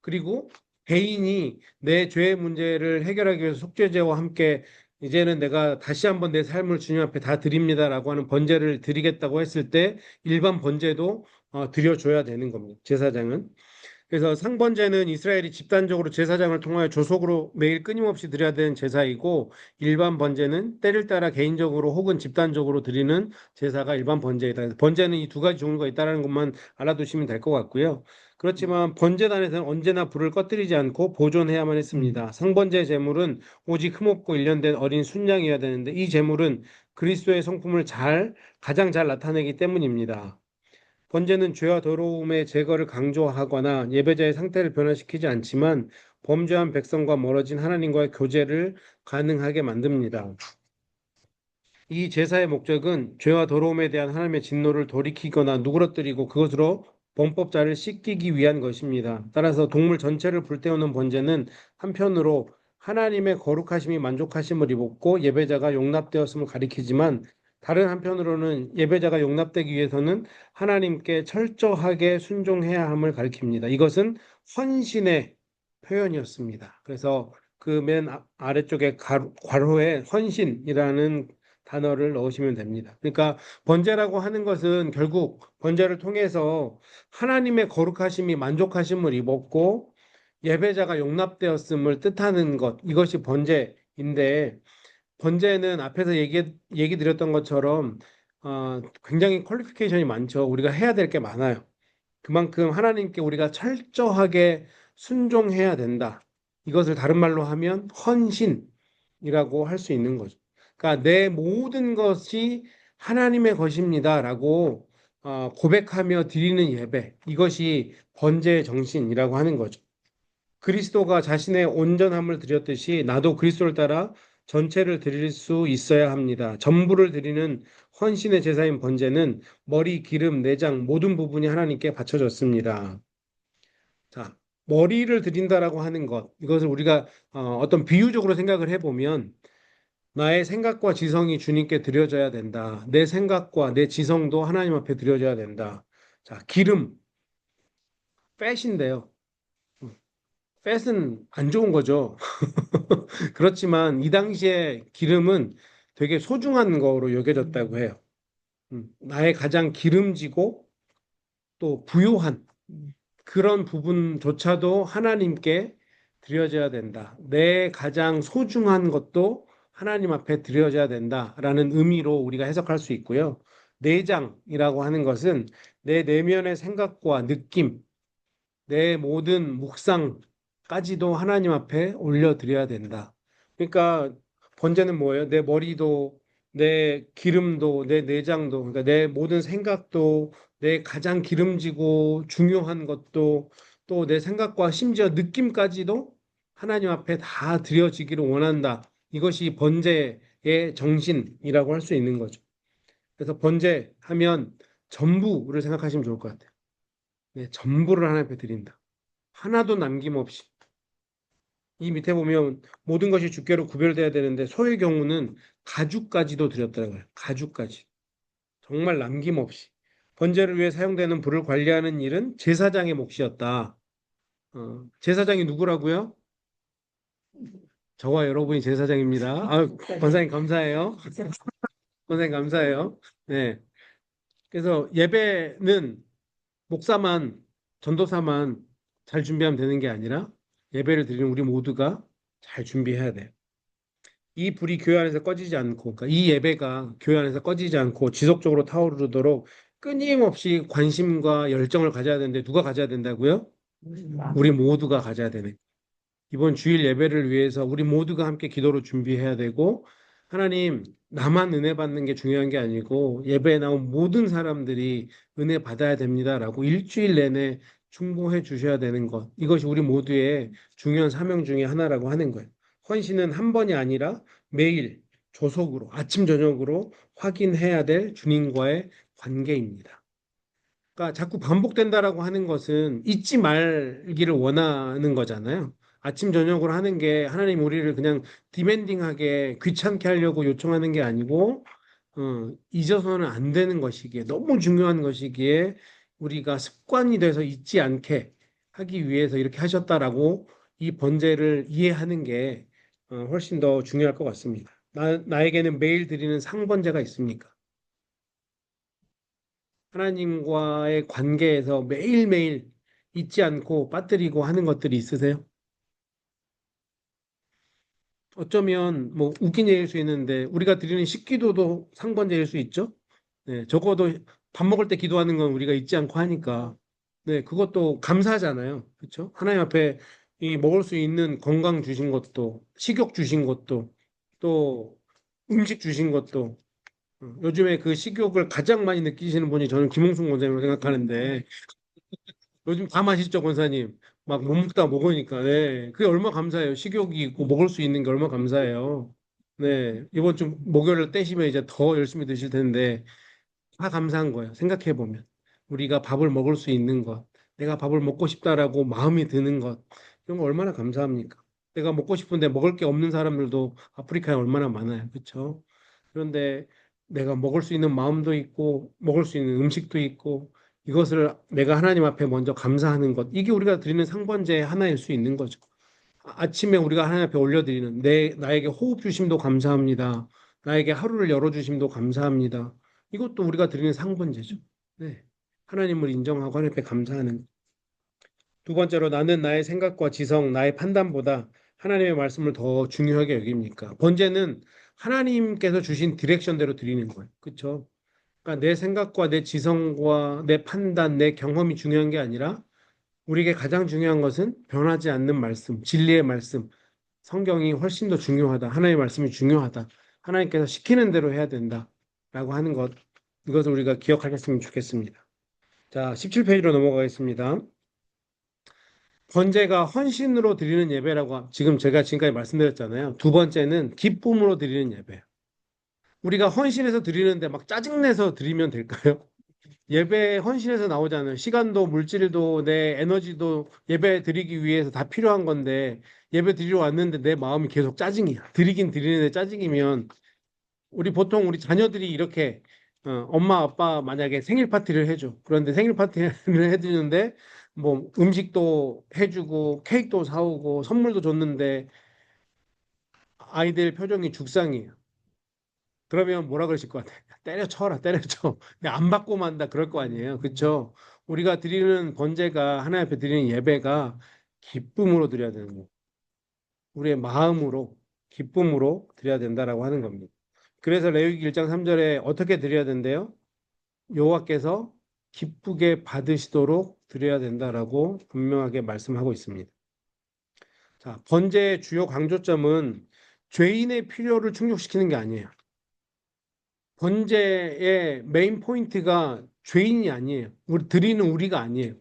그리고 개인이 내 죄의 문제를 해결하기 위해서 속죄제와 함께 이제는 내가 다시 한번 내 삶을 주님 앞에 다 드립니다라고 하는 번제를 드리겠다고 했을 때 일반 번제도 드려줘야 되는 겁니다. 제사장은. 그래서 상번제는 이스라엘이 집단적으로 제사장을 통하여 조속으로 매일 끊임없이 드려야 되는 제사이고 일반 번제는 때를 따라 개인적으로 혹은 집단적으로 드리는 제사가 일반 번제이다. 번제는 이 두 가지 종류가 있다는 것만 알아두시면 될 것 같고요. 그렇지만 번제단에서는 언제나 불을 꺼뜨리지 않고 보존해야만 했습니다. 상번제 제물은 오직 흠없고 일련된 어린 순양이어야 되는데 이 제물은 그리스도의 성품을 가장 잘 나타내기 때문입니다. 번제는 죄와 더러움의 제거를 강조하거나 예배자의 상태를 변화시키지 않지만 범죄한 백성과 멀어진 하나님과의 교제를 가능하게 만듭니다. 이 제사의 목적은 죄와 더러움에 대한 하나님의 진노를 돌이키거나 누그러뜨리고 그것으로 범법자를 씻기기 위한 것입니다. 따라서 동물 전체를 불태우는 번제는 한편으로 하나님의 거룩하심이 만족하심을 입었고 예배자가 용납되었음을 가리키지만 다른 한편으로는 예배자가 용납되기 위해서는 하나님께 철저하게 순종해야 함을 가리킵니다. 이것은 헌신의 표현이었습니다. 그래서 그 맨 아래쪽에 괄호에 헌신이라는 단어를 넣으시면 됩니다. 그러니까 번제라고 하는 것은 결국 번제를 통해서 하나님의 거룩하심이 만족하심을 입었고 예배자가 용납되었음을 뜻하는 것 이것이 번제인데 번제는 앞에서 얘기 드렸던 것처럼 굉장히 퀄리피케이션이 많죠. 우리가 해야 될 게 많아요. 그만큼 하나님께 우리가 철저하게 순종해야 된다. 이것을 다른 말로 하면 헌신이라고 할 수 있는 거죠. 그러니까 내 모든 것이 하나님의 것입니다라고 고백하며 드리는 예배. 이것이 번제의 정신이라고 하는 거죠. 그리스도가 자신의 온전함을 드렸듯이 나도 그리스도를 따라 전체를 드릴 수 있어야 합니다. 전부를 드리는 헌신의 제사인 번제는 머리, 기름, 내장 모든 부분이 하나님께 바쳐졌습니다. 자, 머리를 드린다라고 하는 것, 이것을 우리가 어떤 비유적으로 생각을 해보면 나의 생각과 지성이 주님께 드려져야 된다. 내 생각과 내 지성도 하나님 앞에 드려져야 된다. 자, 기름, 팻인데요. 팻은 안 좋은 거죠. 그렇지만 이 당시에 기름은 되게 소중한 거로 여겨졌다고 해요. 나의 가장 기름지고 또 부요한 그런 부분조차도 하나님께 드려져야 된다. 내 가장 소중한 것도 하나님 앞에 드려져야 된다라는 의미로 우리가 해석할 수 있고요. 내장이라고 하는 것은 내 내면의 생각과 느낌, 내 모든 묵상까지도 하나님 앞에 올려드려야 된다. 그러니까 번제는 뭐예요? 내 머리도, 내 기름도, 내 내장도, 그러니까 내 모든 생각도, 내 가장 기름지고 중요한 것도, 또 내 생각과 심지어 느낌까지도 하나님 앞에 다 드려지기를 원한다. 이것이 번제의 정신이라고 할 수 있는 거죠. 그래서 번제하면 전부를 생각하시면 좋을 것 같아요. 네, 전부를 하나님 앞에 드린다. 하나도 남김없이. 이 밑에 보면 모든 것이 주께로 구별돼야 되는데 소의 경우는 가죽까지도 드렸더라고요. 가죽까지. 정말 남김없이. 번제를 위해 사용되는 불을 관리하는 일은 제사장의 몫이었다. 제사장이 누구라고요? 저와 여러분이 제사장입니다. 아, 권사님 감사해요. 권사님 감사해요. 네. 그래서 예배는 목사만, 전도사만 잘 준비하면 되는 게 아니라 예배를 드리는 우리 모두가 잘 준비해야 돼요. 이 불이 교회 안에서 꺼지지 않고, 그러니까 이 예배가 교회 안에서 꺼지지 않고 지속적으로 타오르도록 끊임없이 관심과 열정을 가져야 되는데 누가 가져야 된다고요? 우리 모두가 가져야 되는. 이번 주일 예배를 위해서 우리 모두가 함께 기도로 준비해야 되고, 하나님, 나만 은혜 받는 게 중요한 게 아니고, 예배에 나온 모든 사람들이 은혜 받아야 됩니다라고 일주일 내내 충고해 주셔야 되는 것. 이것이 우리 모두의 중요한 사명 중에 하나라고 하는 거예요. 헌신은 한 번이 아니라 매일 조속으로, 아침, 저녁으로 확인해야 될 주님과의 관계입니다. 그러니까 자꾸 반복된다라고 하는 것은 잊지 말기를 원하는 거잖아요. 아침 저녁으로 하는 게 하나님 우리를 그냥 디맨딩하게 귀찮게 하려고 요청하는 게 아니고 잊어서는 안 되는 것이기에 너무 중요한 것이기에 우리가 습관이 돼서 잊지 않게 하기 위해서 이렇게 하셨다라고 이 번제를 이해하는 게 훨씬 더 중요할 것 같습니다. 나에게는 매일 드리는 상번제가 있습니까? 하나님과의 관계에서 매일매일 잊지 않고 빠뜨리고 하는 것들이 있으세요? 어쩌면 뭐 웃긴 얘기일 수 있는데 우리가 드리는 식기도도 상번제일 수 있죠? 네, 적어도 밥 먹을 때 기도하는 건 우리가 잊지 않고 하니까 네, 그것도 감사하잖아요. 그렇죠? 하나님 앞에 이 먹을 수 있는 건강 주신 것도 식욕 주신 것도 또 음식 주신 것도 요즘에 그 식욕을 가장 많이 느끼시는 분이 저는 김홍순 권사님으로 생각하는데 요즘 다 맛있죠, 권사님. 막 못 먹다 먹으니까. 네. 그게 얼마나 감사해요. 식욕이 있고 먹을 수 있는 게 얼마나 감사해요. 네. 이번 주 목요일을 떼시면 이제 더 열심히 드실 텐데 다 감사한 거예요. 생각해 보면. 우리가 밥을 먹을 수 있는 것, 내가 밥을 먹고 싶다라고 마음이 드는 것, 이런 거 얼마나 감사합니까? 내가 먹고 싶은데 먹을 게 없는 사람들도 아프리카에 얼마나 많아요. 그렇죠? 그런데 내가 먹을 수 있는 마음도 있고 먹을 수 있는 음식도 있고 이것을 내가 하나님 앞에 먼저 감사하는 것, 이게 우리가 드리는 상번제의 하나일 수 있는 거죠. 아침에 우리가 하나님 앞에 올려드리는 나에게 호흡 주심도 감사합니다. 나에게 하루를 열어주심도 감사합니다. 이것도 우리가 드리는 상번제죠. 네. 하나님을 인정하고 하나님 앞에 감사하는 것. 두 번째로 나는 나의 생각과 지성, 나의 판단보다 하나님의 말씀을 더 중요하게 여깁니까? 번제는 하나님께서 주신 디렉션대로 드리는 거예요. 그렇죠? 그러니까 내 생각과 내 지성과 내 판단, 내 경험이 중요한 게 아니라 우리에게 가장 중요한 것은 변하지 않는 말씀, 진리의 말씀, 성경이 훨씬 더 중요하다. 하나님의 말씀이 중요하다. 하나님께서 시키는 대로 해야 된다. 라고 하는 것, 이것을 우리가 기억하셨으면 좋겠습니다. 자, 17페이지로 넘어가겠습니다. 번제가 헌신으로 드리는 예배라고 지금 제가 지금까지 말씀드렸잖아요. 두 번째는 기쁨으로 드리는 예배. 우리가 헌신해서 드리는데 막 짜증내서 드리면 될까요? 예배 헌신에서 나오잖아요. 시간도 물질도 내 에너지도 예배 드리기 위해서 다 필요한 건데 예배 드리러 왔는데 내 마음이 계속 짜증이야. 드리긴 드리는데 짜증이면 우리 자녀들이 이렇게 엄마 아빠 만약에 생일 파티를 해줘. 그런데 생일 파티를 해주는데 뭐 음식도 해주고 케이크도 사오고 선물도 줬는데 아이들 표정이 죽상이에요. 그러면 뭐라 그러실 것 같아요? 때려쳐라, 때려쳐. 근데 안 받고 만다 그럴 거 아니에요. 그렇죠? 우리가 드리는 번제가 하나님 앞에 드리는 예배가 기쁨으로 드려야 되는 거예요. 우리의 마음으로 기쁨으로 드려야 된다라고 하는 겁니다. 그래서 레위기 1장 3절에 어떻게 드려야 된대요? 여호와께서 기쁘게 받으시도록 드려야 된다라고 분명하게 말씀하고 있습니다. 자, 번제의 주요 강조점은 죄인의 필요를 충족시키는 게 아니에요. 번제의 메인 포인트가 죄인이 아니에요. 우리 드리는 우리가 아니에요.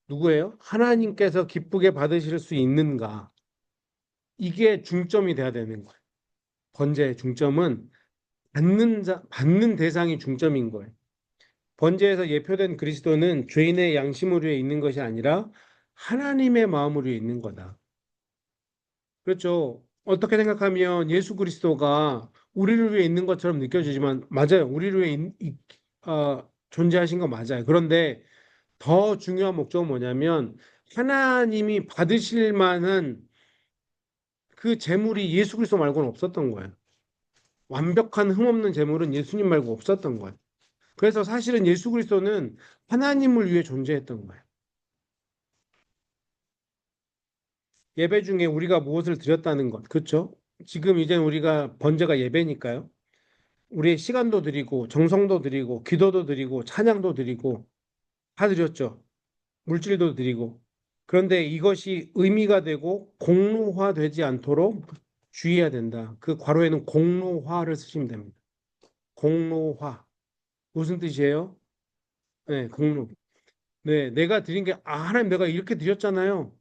누구예요? 하나님께서 기쁘게 받으실 수 있는가? 이게 중점이 돼야 되는 거예요. 번제의 중점은 받는 대상이 중점인 거예요. 번제에서 예표된 그리스도는 죄인의 양심을 위해 있는 것이 아니라 하나님의 마음을 위해 있는 거다. 그렇죠. 어떻게 생각하면 예수 그리스도가 우리를 위해 있는 것처럼 느껴지지만 맞아요. 우리를 위해 존재하신 거 맞아요. 그런데 더 중요한 목적은 뭐냐면 하나님이 받으실 만한 그 재물이 예수 그리스도 말고는 없었던 거예요. 완벽한 흠없는 재물은 예수님 말고 없었던 거예요. 그래서 사실은 예수 그리스도는 하나님을 위해 존재했던 거예요. 예배 중에 우리가 무엇을 드렸다는 것, 그렇죠? 지금 이제 우리가 번제가 예배니까요. 우리의 시간도 드리고 정성도 드리고 기도도 드리고 찬양도 드리고 다 드렸죠. 물질도 드리고. 그런데 이것이 의미가 되고 공로화되지 않도록 주의해야 된다. 그 괄호에는 공로화를 쓰시면 됩니다. 공로화. 무슨 뜻이에요? 네, 공로. 네, 내가 드린 게, 하나님 내가 이렇게 드렸잖아요.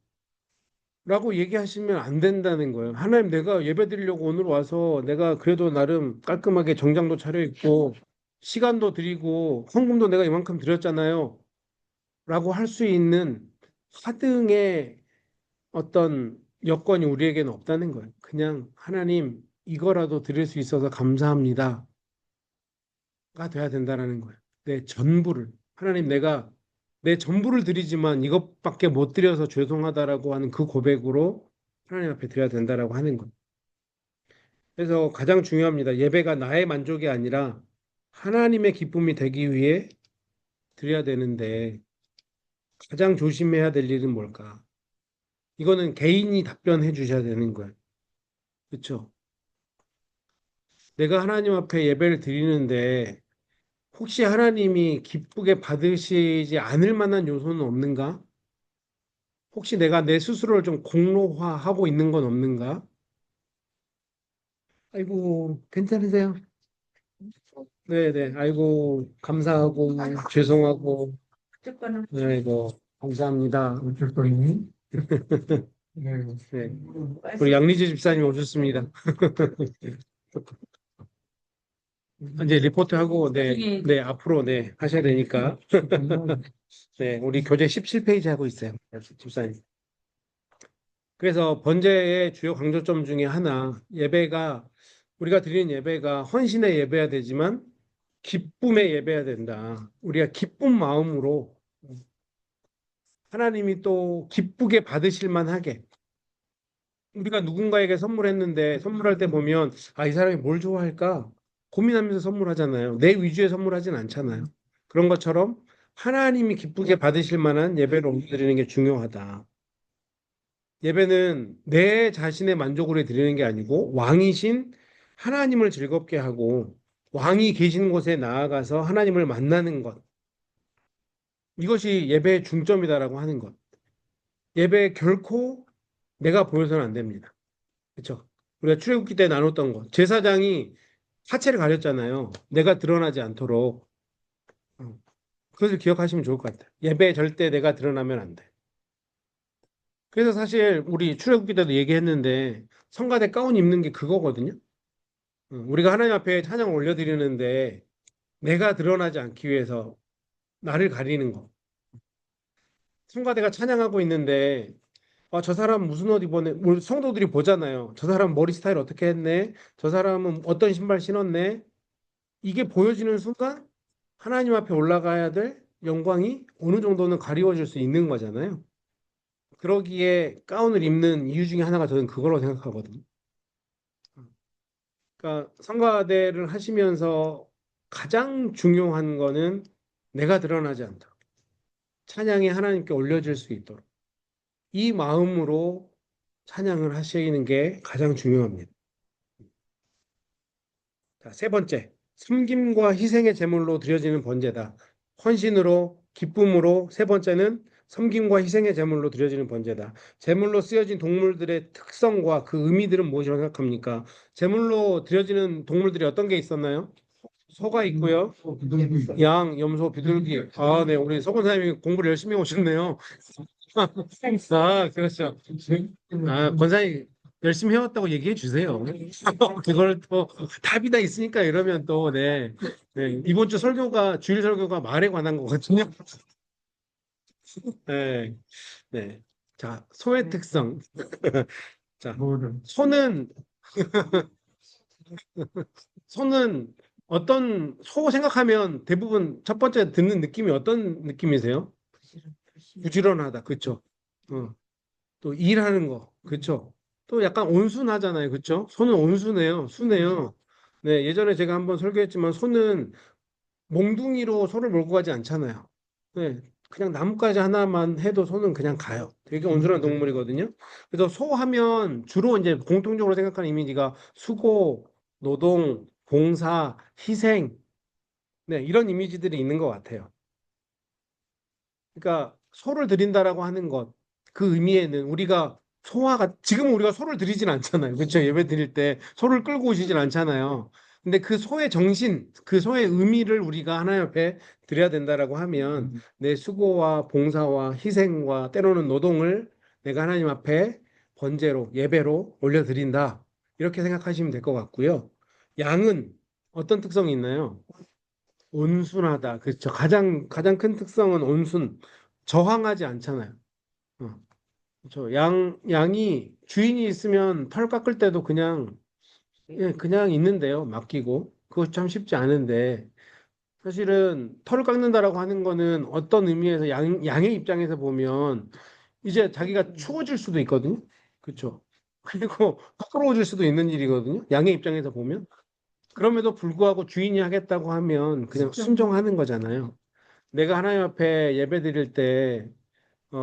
라고 얘기하시면 안 된다는 거예요. 하나님 내가 예배 드리려고 오늘 와서 내가 그래도 나름 깔끔하게 정장도 차려입고 시간도 드리고 헌금도 내가 이만큼 드렸잖아요. 라고 할 수 있는 하등의 어떤 여건이 우리에게는 없다는 거예요. 그냥 하나님 이거라도 드릴 수 있어서 감사합니다가 돼야 된다는 거예요. 내 전부를. 하나님 내가 내 전부를 드리지만 이것밖에 못 드려서 죄송하다라고 하는 그 고백으로 하나님 앞에 드려야 된다라고 하는 거예요. 그래서 가장 중요합니다. 예배가 나의 만족이 아니라 하나님의 기쁨이 되기 위해 드려야 되는데 가장 조심해야 될 일은 뭘까? 이거는 개인이 답변해 주셔야 되는 거예요. 그렇죠? 내가 하나님 앞에 예배를 드리는데 혹시 하나님이 기쁘게 받으시지 않을 만한 요소는 없는가? 혹시 내가 내 스스로를 좀 공로화하고 있는 건 없는가? 아이고, 괜찮으세요? 네네. 아이고, 감사하고, 죄송하고, 무조건은 아이고, 감사합니다. 어쩔거니? 네. 네. 우리 양리지 집사님 오셨습니다. 이제 리포트하고, 네, 나중에 네, 앞으로, 네, 하셔야 되니까. 네, 우리 교재 17페이지 하고 있어요. 집사님. 그래서 번제의 주요 강조점 중에 하나, 예배가, 우리가 드리는 예배가 헌신의 예배야 되지만, 기쁨의 예배야 된다. 우리가 기쁜 마음으로 하나님이 또 기쁘게 받으실 만하게. 우리가 누군가에게 선물했는데, 선물할 때 보면, 이 사람이 뭘 좋아할까? 고민하면서 선물하잖아요. 내 위주의 선물하진 않잖아요. 그런 것처럼 하나님이 기쁘게 받으실 만한 예배를 올려드리는 게 중요하다. 예배는 내 자신의 만족을 위해 드리는 게 아니고 왕이신 하나님을 즐겁게 하고 왕이 계신 곳에 나아가서 하나님을 만나는 것. 이것이 예배의 중점이다라고 하는 것. 예배 결코 내가 보여서는 안 됩니다. 그렇죠? 우리가 출애굽기 때 나눴던 것. 제사장이 사체를 가렸잖아요. 내가 드러나지 않도록. 어, 그것을 기억하시면 좋을 것 같아요. 예배 절대 내가 드러나면 안 돼. 그래서 사실 우리 출애굽기 때도 얘기했는데 성가대 가운 입는 게 그거거든요. 우리가 하나님 앞에 찬양을 올려드리는데 내가 드러나지 않기 위해서 나를 가리는 거. 성가대가 찬양하고 있는데 저 사람 무슨 옷 입었네. 우리 성도들이 보잖아요. 저 사람 머리 스타일 어떻게 했네. 저 사람은 어떤 신발 신었네. 이게 보여지는 순간 하나님 앞에 올라가야 될 영광이 어느 정도는 가리워질 수 있는 거잖아요. 그러기에 가운을 입는 이유 중에 하나가 저는 그거라고 생각하거든요. 그러니까 성가대를 하시면서 가장 중요한 거는 내가 드러나지 않도록 찬양이 하나님께 올려질 수 있도록 이 마음으로 찬양을 하시는 게 가장 중요합니다. 자, 세 번째, 섬김과 희생의 제물로 드려지는 번제다. 헌신으로, 기쁨으로. 세 번째는 섬김과 희생의 제물로 드려지는 번제다. 제물로 쓰여진 동물들의 특성과 그 의미들은 무엇이라고 생각합니까? 제물로 드려지는 동물들이 어떤 게 있었나요? 소가 있고요. 양, 염소, 비둘기. 아, 네, 우리 서 권사님이 공부를 열심히 오셨네요. 아, 그렇죠. 권사님 열심히 해왔다고 얘기해 주세요. 그걸 또 답이 다 있으니까 이러면 또, 네. 네, 이번 주 설교가, 주일 설교가 말에 관한 거거든요. 네. 네. 자, 소의 특성. 자, 소는, 소는 어떤, 소 생각하면 대부분 첫 번째 듣는 느낌이 어떤 느낌이세요? 부지런하다. 그쵸? 또 일하는 거, 그쵸? 또 약간 온순하잖아요, 그쵸? 소는 온순해요, 순해요. 네, 예전에 제가 한번 설교했지만 소는 몽둥이로 소를 몰고 가지 않잖아요. 네, 그냥 나뭇가지 하나만 해도 소는 그냥 가요. 되게 온순한 동물이거든요. 그래서 소 하면 주로 이제 공통적으로 생각하는 이미지가 수고, 노동, 봉사, 희생, 네, 이런 이미지들이 있는 것 같아요. 그러니까 소를 드린다라고 하는 것, 그 의미에는 우리가 소화가 지금 우리가 소를 드리진 않잖아요. 그렇죠? 예배 드릴 때 소를 끌고 오시진 않잖아요. 근데 그 소의 정신, 그 소의 의미를 우리가 하나님 앞에 드려야 된다라고 하면 내 수고와 봉사와 희생과 때로는 노동을 내가 하나님 앞에 번제로 예배로 올려드린다. 이렇게 생각하시면 될 것 같고요. 양은 어떤 특성이 있나요? 온순하다. 그렇죠. 가장 큰 특성은 온순. 저항하지 않잖아요. 어. 그렇죠. 양이 주인이 있으면 털 깎을 때도 그냥 그냥 있는데요. 맡기고. 그거 참 쉽지 않은데 사실은 털을 깎는다라고 하는 거는 어떤 의미에서 양의 입장에서 보면 이제 자기가 추워질 수도 있거든요. 그렇죠. 그리고 부끄러워질 수도 있는 일이거든요. 양의 입장에서 보면. 그럼에도 불구하고 주인이 하겠다고 하면 그냥 순종하는 거잖아요. 내가 하나님 앞에 예배 드릴 때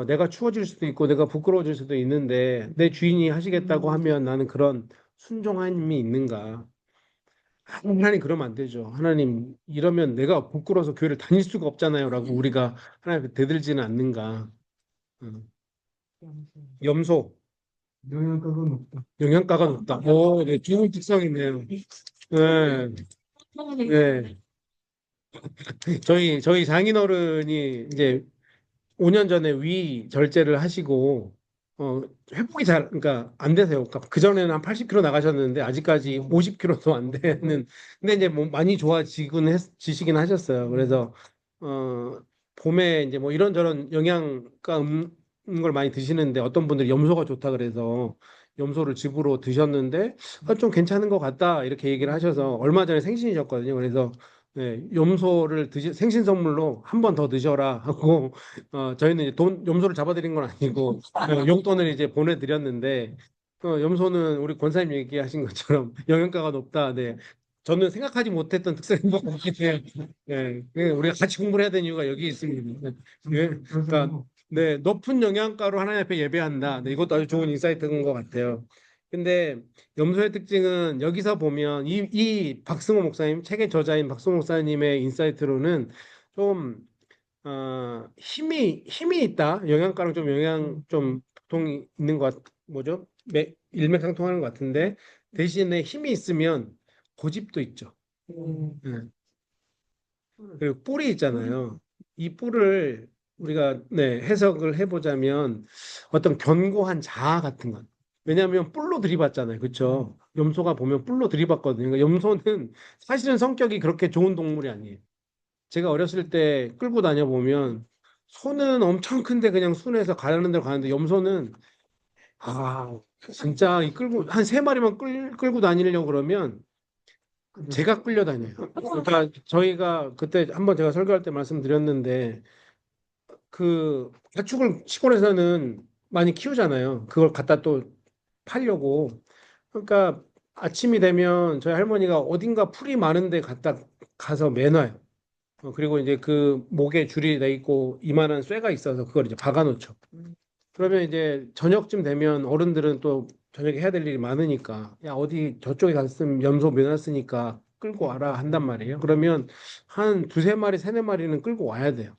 내가 추워질 수도 있고 내가 부끄러워질 수도 있는데 내 주인이 하시겠다고 하면 나는 그런 순종함이 있는가? 하나님 그러면 안 되죠. 하나님 이러면 내가 부끄러워서 교회를 다닐 수가 없잖아요. 라고 우리가 하나님 앞에 대들지는 않는가? 음. 염소 영양가가 높다. 영양가가 높다. 오, 네, 좋은 특성이네요. 네, 네. 저희 장인어른이 이제 5년 전에 위 절제를 하시고 회복이 그러니까 안 되세요. 그러니까 그전에는 한 80kg 나가셨는데 아직까지 50kg도 안 되는. 근데 이제 뭐 많이 지시긴 하셨어요. 그래서 어 봄에 이제 뭐 이런저런 영양가 걸 많이 드시는데 어떤 분들이 염소가 좋다 그래서 염소를 집으로 드셨는데 좀 괜찮은 것 같다 이렇게 얘기를 하셔서 얼마 전에 생신이셨거든요. 그래서 네, 염소를 생신 선물로 한 번 더 드셔라 하고 저희는 이제 염소를 잡아드린 건 아니고 용돈을 이제 보내드렸는데 염소는 우리 권사님 얘기하신 것처럼 영양가가 높다. 네, 저는 생각하지 못했던 특성인 것 같긴 해요. 네, 우리가 같이 공부를 해야 되는 이유가 여기 있습니다. 네, 그러니까 네, 높은 영양가로 하나님 앞에 예배한다. 네, 이것도 아주 좋은 인사이트인 것 같아요. 근데 염소의 특징은 여기서 보면 이 박승호 목사님, 책의 저자인 박승호 목사님의 인사이트로는 좀 힘이 있다. 영양가랑 좀 좀 보통 있는 것 뭐죠? 일맥상통하는 것 같은데 대신에 힘이 있으면 고집도 있죠. 네. 그리고 뿔이 있잖아요. 이 뿔을 우리가 네, 해석을 해보자면 어떤 견고한 자아 같은 것. 왜냐하면 뿔로 들이받잖아요. 그렇죠? 염소가 보면 뿔로 들이받거든요. 그러니까 염소는 사실은 성격이 그렇게 좋은 동물이 아니에요. 제가 어렸을 때 끌고 다녀 보면 소는 엄청 큰데 그냥 순해서 가는 데로 가는데 염소는 진짜 이 끌고 한 세 마리만 끌고 다니려고 그러면 제가 끌려다녀요. 그러니까 저희가 그때 한번 제가 설교할 때 말씀드렸는데 그 가축을 시골에서는 많이 키우잖아요. 그걸 갖다 또 팔려고. 그러니까 아침이 되면 저희 할머니가 어딘가 풀이 많은데 갖다 가서 매놔요. 그리고 이제 그 목에 줄이 돼 있고 이만한 쇠가 있어서 그걸 이제 박아 놓죠. 그러면 이제 저녁쯤 되면 어른들은 또 저녁에 해야 될 일이 많으니까 야 어디 저쪽에 갔으면 염소 매놨으니까 끌고 와라 한단 말이에요. 그러면 한 두세 마리 세네 마리는 끌고 와야 돼요.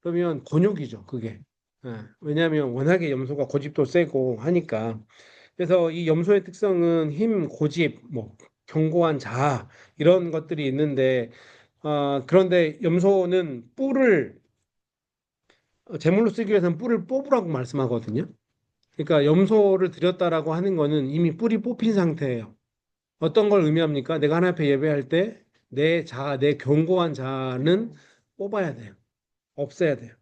그러면 곤욕이죠 그게. 예, 왜냐하면 워낙에 염소가 고집도 세고 하니까. 그래서 이 염소의 특성은 힘, 고집, 뭐 견고한 자아 이런 것들이 있는데 그런데 염소는 뿔을 제물로 쓰기 위해서는 뿔을 뽑으라고 말씀하거든요. 그러니까 염소를 드렸다라고 하는 거는 이미 뿔이 뽑힌 상태예요. 어떤 걸 의미합니까? 내가 하나님 앞에 예배할 때 내 자아, 내 견고한 자아는 뽑아야 돼요. 없애야 돼요.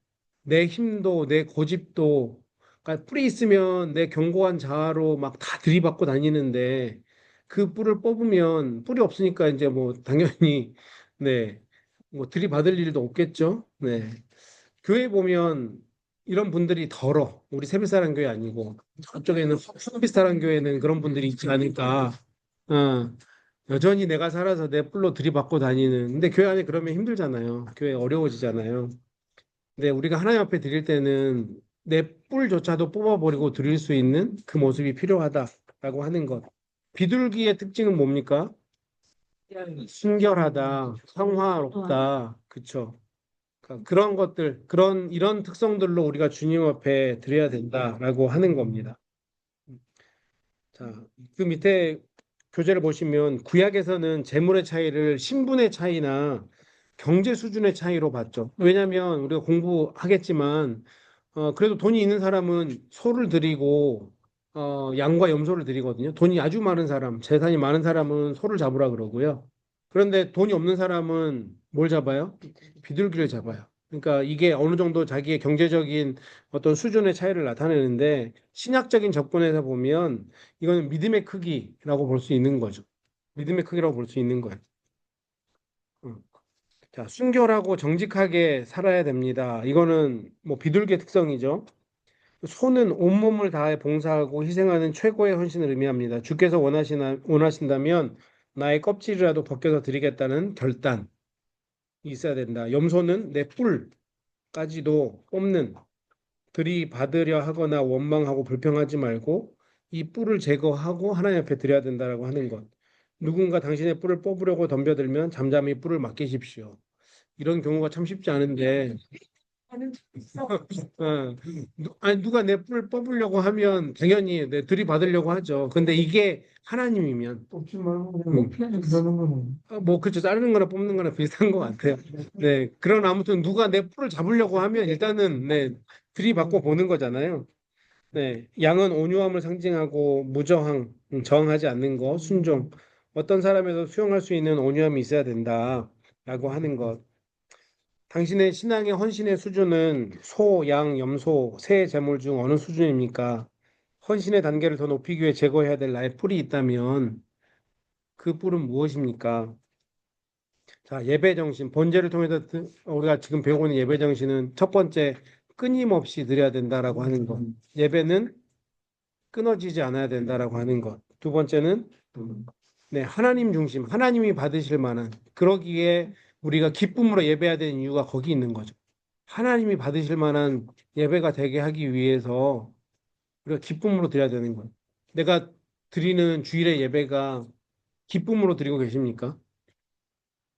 내 힘도, 내 고집도, 그러니까 뿔이 있으면 내 견고한 자아로 막 다 들이받고 다니는데 그 뿔을 뽑으면 뿔이 없으니까 이제 뭐 당연히 네, 뭐 들이받을 일도 없겠죠. 네. 교회 보면 이런 분들이 덜어. 우리 세빛사랑 교회 아니고 저쪽에는 흑빛사랑 교회는 그런 분들이 있지 않을까. 어, 여전히 내가 살아서 내 뿔로 들이받고 다니는. 근데 교회 안에 그러면 힘들잖아요. 교회 어려워지잖아요. 근데 우리가 하나님 앞에 드릴 때는 내 뿔조차도 뽑아버리고 드릴 수 있는 그 모습이 필요하다라고 하는 것. 비둘기의 특징은 뭡니까? 순결하다, 평화롭다, 그쵸? 그러니까 그런 것들, 이런 특성들로 우리가 주님 앞에 드려야 된다라고 하는 겁니다. 자, 그 밑에 교재를 보시면 구약에서는 재물의 차이를 신분의 차이나 경제 수준의 차이로 봤죠. 왜냐하면 우리가 공부하겠지만 그래도 돈이 있는 사람은 소를 드리고 양과 염소를 드리거든요. 돈이 아주 많은 사람, 재산이 많은 사람은 소를 잡으라 그러고요. 그런데 돈이 없는 사람은 뭘 잡아요? 비둘기를 잡아요. 그러니까 이게 어느 정도 자기의 경제적인 어떤 수준의 차이를 나타내는데 신학적인 접근에서 보면 이거는 믿음의 크기라고 볼 수 있는 거죠. 믿음의 크기라고 볼 수 있는 거예요. 음. 자, 순결하고 정직하게 살아야 됩니다. 이거는 뭐 비둘기의 특성이죠. 소는 온몸을 다해 봉사하고 희생하는 최고의 헌신을 의미합니다. 주께서 원하신다면 나의 껍질이라도 벗겨서 드리겠다는 결단이 있어야 된다. 염소는 내 뿔까지도 뽑는 들이받으려 하거나 원망하고 불평하지 말고 이 뿔을 제거하고 하나님 앞에 드려야 된다라고 하는 것. 누군가 당신의 뿔을 뽑으려고 덤벼들면 잠잠히 뿔을 맡기십시오. 이런 경우가 참 쉽지 않은데 어, 아니 누가 내 뿔 뽑으려고 하면 당연히 내 들이받으려고 하죠. 근데 이게 하나님이면 뽑지 말고 그냥 피하는 그러는 거는. 뭐 그렇죠. 자르는 거나 뽑는 거나 비슷한 것 같아요. 네, 그런 아무튼 누가 내 뿔을 잡으려고 하면 일단은 네 들이받고 보는 거잖아요. 네, 양은 온유함을 상징하고 무저항, 저항하지 않는 것, 순종. 어떤 사람에도 수용할 수 있는 온유함이 있어야 된다라고 하는 것. 당신의 신앙의 헌신의 수준은 소, 양, 염소, 새 제물 중 어느 수준입니까? 헌신의 단계를 더 높이기 위해 제거해야 될 나의 뿔이 있다면 그 뿔은 무엇입니까? 자, 예배 정신, 번제를 통해서 우리가 지금 배우고 있는 예배 정신은 첫 번째, 끊임없이 드려야 된다라고 하는 것. 예배는 끊어지지 않아야 된다라고 하는 것. 두 번째는 네, 하나님 중심, 하나님이 받으실 만한 그러기에 우리가 기쁨으로 예배해야 되는 이유가 거기 있는 거죠. 하나님이 받으실 만한 예배가 되게 하기 위해서 우리가 기쁨으로 드려야 되는 거예요. 내가 드리는 주일의 예배가 기쁨으로 드리고 계십니까?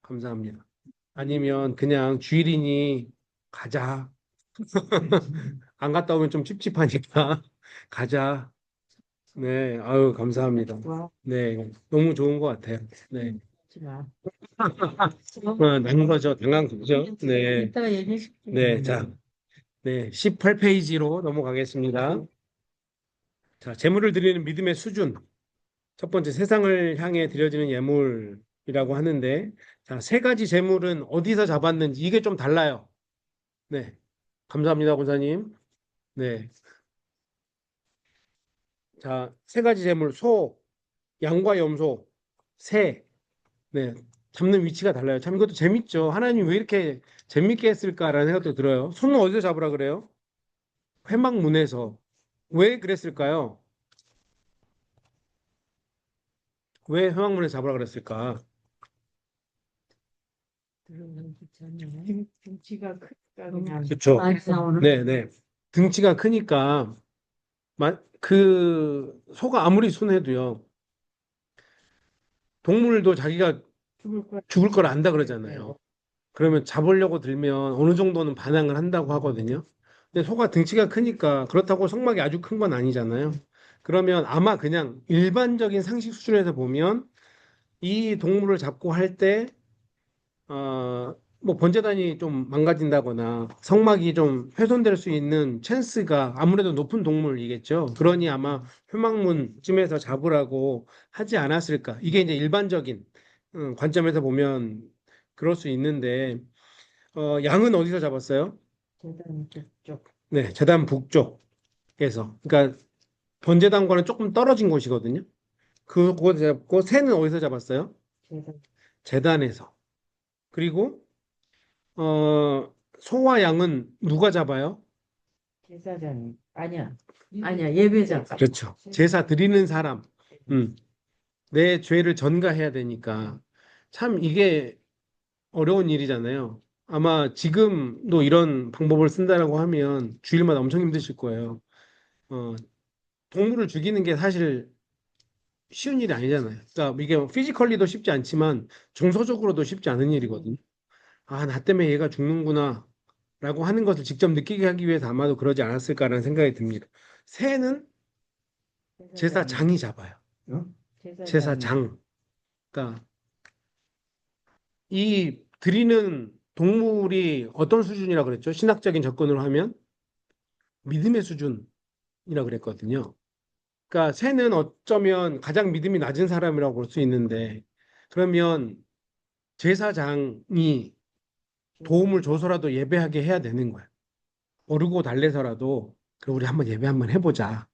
감사합니다. 아니면 그냥 주일이니 가자. 안 갔다 오면 좀 찝찝하니까 가자. 네, 아유, 감사합니다. 네, 너무 좋은 것 같아요. 네. 난 거죠. 당한 거죠. 네. 이따가 얘기해줄게. 네, 자, 네, 18페이지로 넘어가겠습니다. 자, 제물을 드리는 믿음의 수준. 첫 번째, 세상을 향해 드려지는 예물. 하는데, 자, 세 가지 재물은 어디서 잡았는지 이게 좀 달라요. 네, 감사합니다, 권사님. 네, 자, 세 가지 재물, 소, 양과 염소, 새. 네, 잡는 위치가 달라요. 참 이것도 재밌죠. 하나님 왜 이렇게 재밌게 했을까라는 생각도 들어요. 손은 어디서 잡으라 그래요? 회막문에서. 왜 그랬을까요? 왜 회막문에서 잡으라 그랬을까? 등치가 크니까 그냥 그렇죠. 많이 나오는. 네, 네. 등치가 크니까 그 소가 아무리 순해도요. 동물도 자기가 죽을 거. 죽을 걸 안다 그러잖아요. 그러면 잡으려고 들면 어느 정도는 반항을 한다고 하거든요. 근데 소가 등치가 크니까 그렇다고 성막이 아주 큰 건 아니잖아요. 그러면 아마 그냥 일반적인 상식 수준에서 보면 이 동물을 잡고 할 때, 뭐 번제단이 좀 망가진다거나 성막이 좀 훼손될 수 있는 찬스가 아무래도 높은 동물이겠죠. 그러니 아마 회막문쯤에서 잡으라고 하지 않았을까. 이게 이제 일반적인 관점에서 보면 그럴 수 있는데, 양은 어디서 잡았어요? 재단 쪽. 네, 제단 북쪽에서. 그러니까 번제단과는 조금 떨어진 곳이거든요. 그곳 잡고 새는 어디서 잡았어요? 재단. 제단에서. 그리고 소와 양은 누가 잡아요? 제사장 아니야 예배장. 그렇죠. 제사 드리는 사람. 음, 내 죄를 전가해야 되니까. 참 이게 어려운 일이잖아요. 아마 지금도 이런 방법을 쓴다라고 하면 주일마다 엄청 힘드실 거예요. 어, 동물을 죽이는 게 사실 쉬운 일이 아니잖아요. 그러니까 이게 피지컬리도 쉽지 않지만 정서적으로도 쉽지 않은 일이거든요. 아, 나 때문에 얘가 죽는구나. 라고 하는 것을 직접 느끼게 하기 위해서 아마도 그러지 않았을까라는 생각이 듭니다. 새는 제사장이 잡아요. 어? 제사장. 그러니까 이 드리는 동물이 어떤 수준이라 그랬죠? 신학적인 접근으로 하면 믿음의 수준이라 그랬거든요. 그러니까 새는 어쩌면 가장 믿음이 낮은 사람이라고 볼 수 있는데 그러면 제사장이 도움을 줘서라도 예배하게 해야 되는 거야. 모르고 달래서라도 그럼 우리 한번 예배 한번 해보자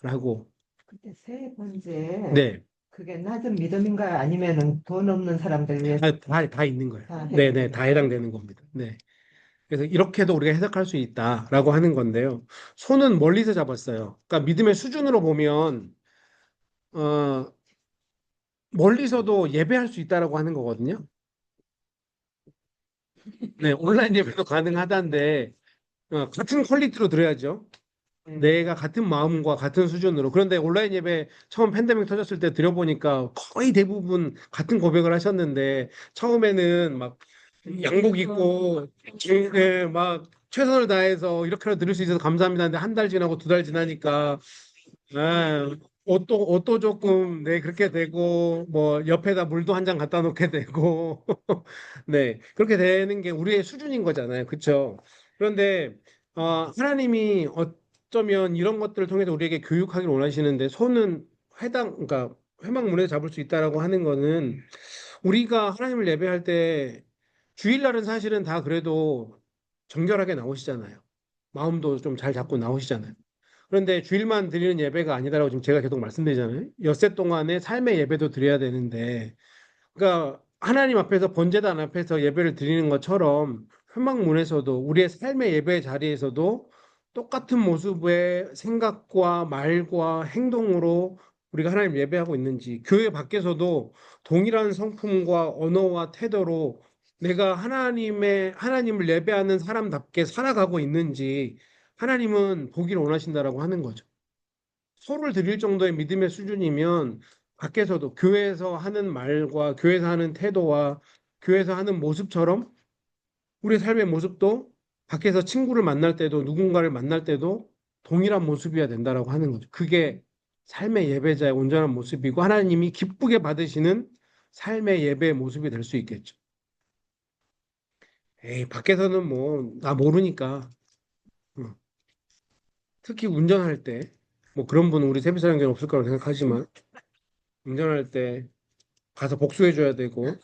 라고. 근데 세 번째 네, 그게 낮은 믿음인가요? 아니면은 돈 없는 사람들 위해서 다 있는 거예요. 다 네, 네, 다 해당되는 겁니다. 네. 그래서 이렇게도 우리가 해석할 수 있다라고 하는 건데요. 손은 멀리서 잡았어요. 그러니까 믿음의 수준으로 보면 어, 멀리서도 예배할 수 있다라고 하는 거거든요. 네, 온라인 예배도 가능하다는데 같은 퀄리티로 드려야죠. 내가 같은 마음과 같은 수준으로. 그런데 온라인 예배 처음 팬데믹 터졌을 때 드려보니까 거의 대부분 같은 고백을 하셨는데 처음에는 막 양복 입고 막 최선을 다해서 이렇게라도 드릴 수 있어서 감사합니다. 근데 한 달 지나고 두 달 지나니까 옷도 조금 네 그렇게 되고 뭐 옆에다 물도 한 잔 갖다 놓게 되고 네 그렇게 되는 게 우리의 수준인 거잖아요. 그렇죠? 그런데 하나님이 어쩌면 이런 것들을 통해서 우리에게 교육하기를 원하시는데 손은 그러니까 회막문에 잡을 수 있다라고 하는 거는 우리가 하나님을 예배할 때 주일날은 사실은 다 그래도 정결하게 나오시잖아요. 마음도 좀 잘 잡고 나오시잖아요. 그런데 주일만 드리는 예배가 아니다라고 지금 제가 계속 말씀드리잖아요. 엿새 동안에 삶의 예배도 드려야 되는데, 그러니까 하나님 앞에서 번제단 앞에서 예배를 드리는 것처럼 회막문에서도 우리의 삶의 예배 자리에서도 똑같은 모습의 생각과 말과 행동으로 우리가 하나님 예배하고 있는지, 교회 밖에서도 동일한 성품과 언어와 태도로 내가 하나님을 예배하는 사람답게 살아가고 있는지 하나님은 보기를 원하신다라고 하는 거죠. 소를 드릴 정도의 믿음의 수준이면 밖에서도 교회에서 하는 말과 교회에서 하는 태도와 교회에서 하는 모습처럼 우리 삶의 모습도 밖에서 친구를 만날 때도 누군가를 만날 때도 동일한 모습이어야 된다라고 하는 거죠. 그게 삶의 예배자의 온전한 모습이고 하나님이 기쁘게 받으시는 삶의 예배의 모습이 될 수 있겠죠. 에이, 밖에서는 뭐 나 모르니까. 응. 특히 운전할 때, 뭐 그런 분은 우리 세비사랑교는 없을 거라고 생각하지만, 운전할 때 가서 복수해줘야 되고,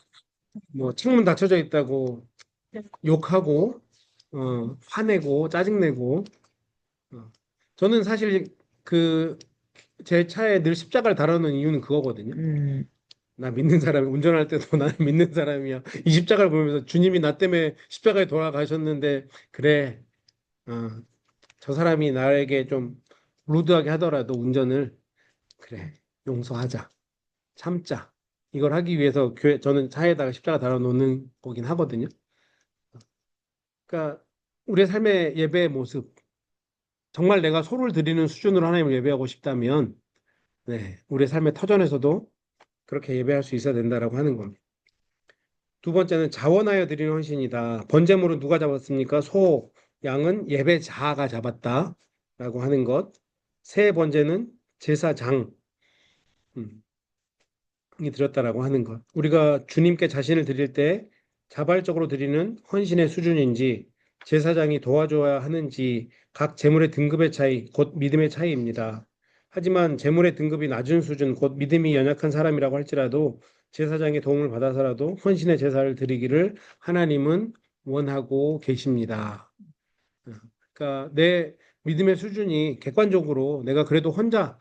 뭐 창문 닫혀져 있다고 욕하고, 화내고 짜증내고. 저는 사실 그 제 차에 늘 십자가를 달아놓은 이유는 그거거든요. 나 믿는 사람이 운전할 때도 나는 믿는 사람이야. 이 십자가를 보면서 주님이 나 때문에 십자가에 돌아가셨는데 그래. 어, 저 사람이 나에게 좀 루드하게 하더라도 운전을 그래. 용서하자. 참자. 이걸 하기 위해서 교회 저는 차에다가 십자가 달아놓는 거긴 하거든요. 그러니까 우리의 삶의 예배의 모습 정말 내가 소를 드리는 수준으로 하나님을 예배하고 싶다면 네, 우리의 삶의 터전에서도 그렇게 예배할 수 있어야 된다라고 하는 겁니다. 두 번째는 자원하여 드리는 헌신이다. 번제물은 누가 잡았습니까? 소, 양은 예배자가 잡았다라고 하는 것. 새 번제는 제사장 이 드렸다라고 하는 것. 우리가 주님께 자신을 드릴 때 자발적으로 드리는 헌신의 수준인지 제사장이 도와줘야 하는지 각 제물의 등급의 차이, 곧 믿음의 차이입니다. 하지만 제물의 등급이 낮은 수준, 곧 믿음이 연약한 사람이라고 할지라도 제사장의 도움을 받아서라도 헌신의 제사를 드리기를 하나님은 원하고 계십니다. 그러니까 내 믿음의 수준이 객관적으로 내가 그래도 혼자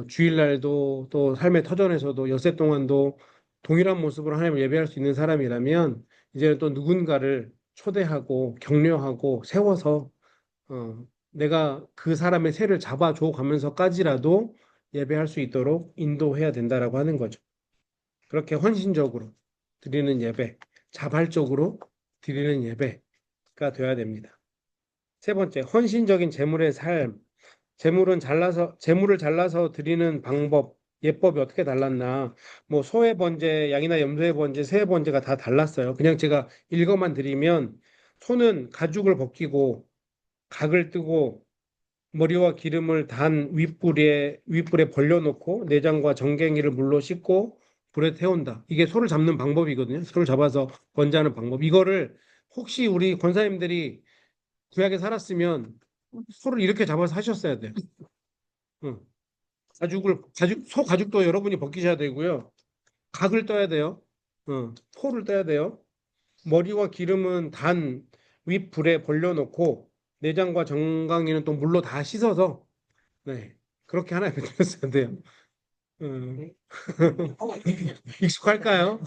주일날도 또 삶의 터전에서도 엿새 동안도 동일한 모습으로 하나님을 예배할 수 있는 사람이라면 이제는 또 누군가를 초대하고 격려하고 세워서 내가 그 사람의 새를 잡아줘 가면서까지라도 예배할 수 있도록 인도해야 된다라고 하는 거죠. 그렇게 헌신적으로 드리는 예배, 자발적으로 드리는 예배가 되어야 됩니다. 세 번째, 헌신적인 제물의 삶. 재물을 잘라서 드리는 방법, 예법이 어떻게 달랐나? 뭐 소의 번제, 양이나 염소의 번제, 새의 번제가 다 달랐어요. 그냥 제가 읽어만 드리면 소는 가죽을 벗기고 각을 뜨고 머리와 기름을 단 윗불에 벌려놓고 내장과 정갱이를 물로 씻고 불에 태운다. 이게 소를 잡는 방법이거든요. 소를 잡아서 번제하는 방법. 이거를 혹시 우리 권사님들이 구약에 살았으면 소를 이렇게 잡아서 하셨어야 돼요. 응. 소 가죽도 여러분이 벗기셔야 되고요. 각을 떠야 돼요. 포를 떠야 돼요. 머리와 기름은 단 윗불에 벌려놓고 내장과 정강이는 또 물로 다 씻어서 네 그렇게 하나님께 드렸어야 돼요. 음. 익숙할까요?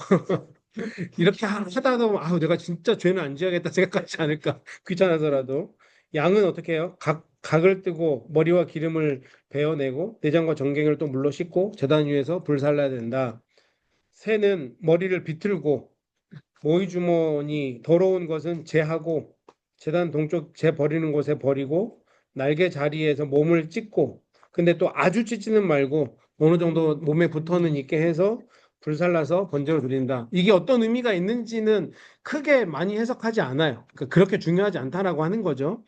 이렇게 하다도 아우 내가 진짜 죄는 안 지어야겠다 생각하지 않을까 귀찮아서라도 양은 어떻게 해요? 각을 뜨고 머리와 기름을 베어내고 내장과 정갱을 또 물로 씻고 제단 위에서 불살라야 된다. 새는 머리를 비틀고 모이 주머니 더러운 것은 제하고 제단 동쪽 재 버리는 곳에 버리고 날개 자리에서 몸을 찢고 근데 또 아주 찢지는 말고 어느 정도 몸에 붙어는 있게 해서 불살라서 번제로 드린다. 이게 어떤 의미가 있는지는 크게 많이 해석하지 않아요. 그러니까 그렇게 중요하지 않다라고 하는 거죠.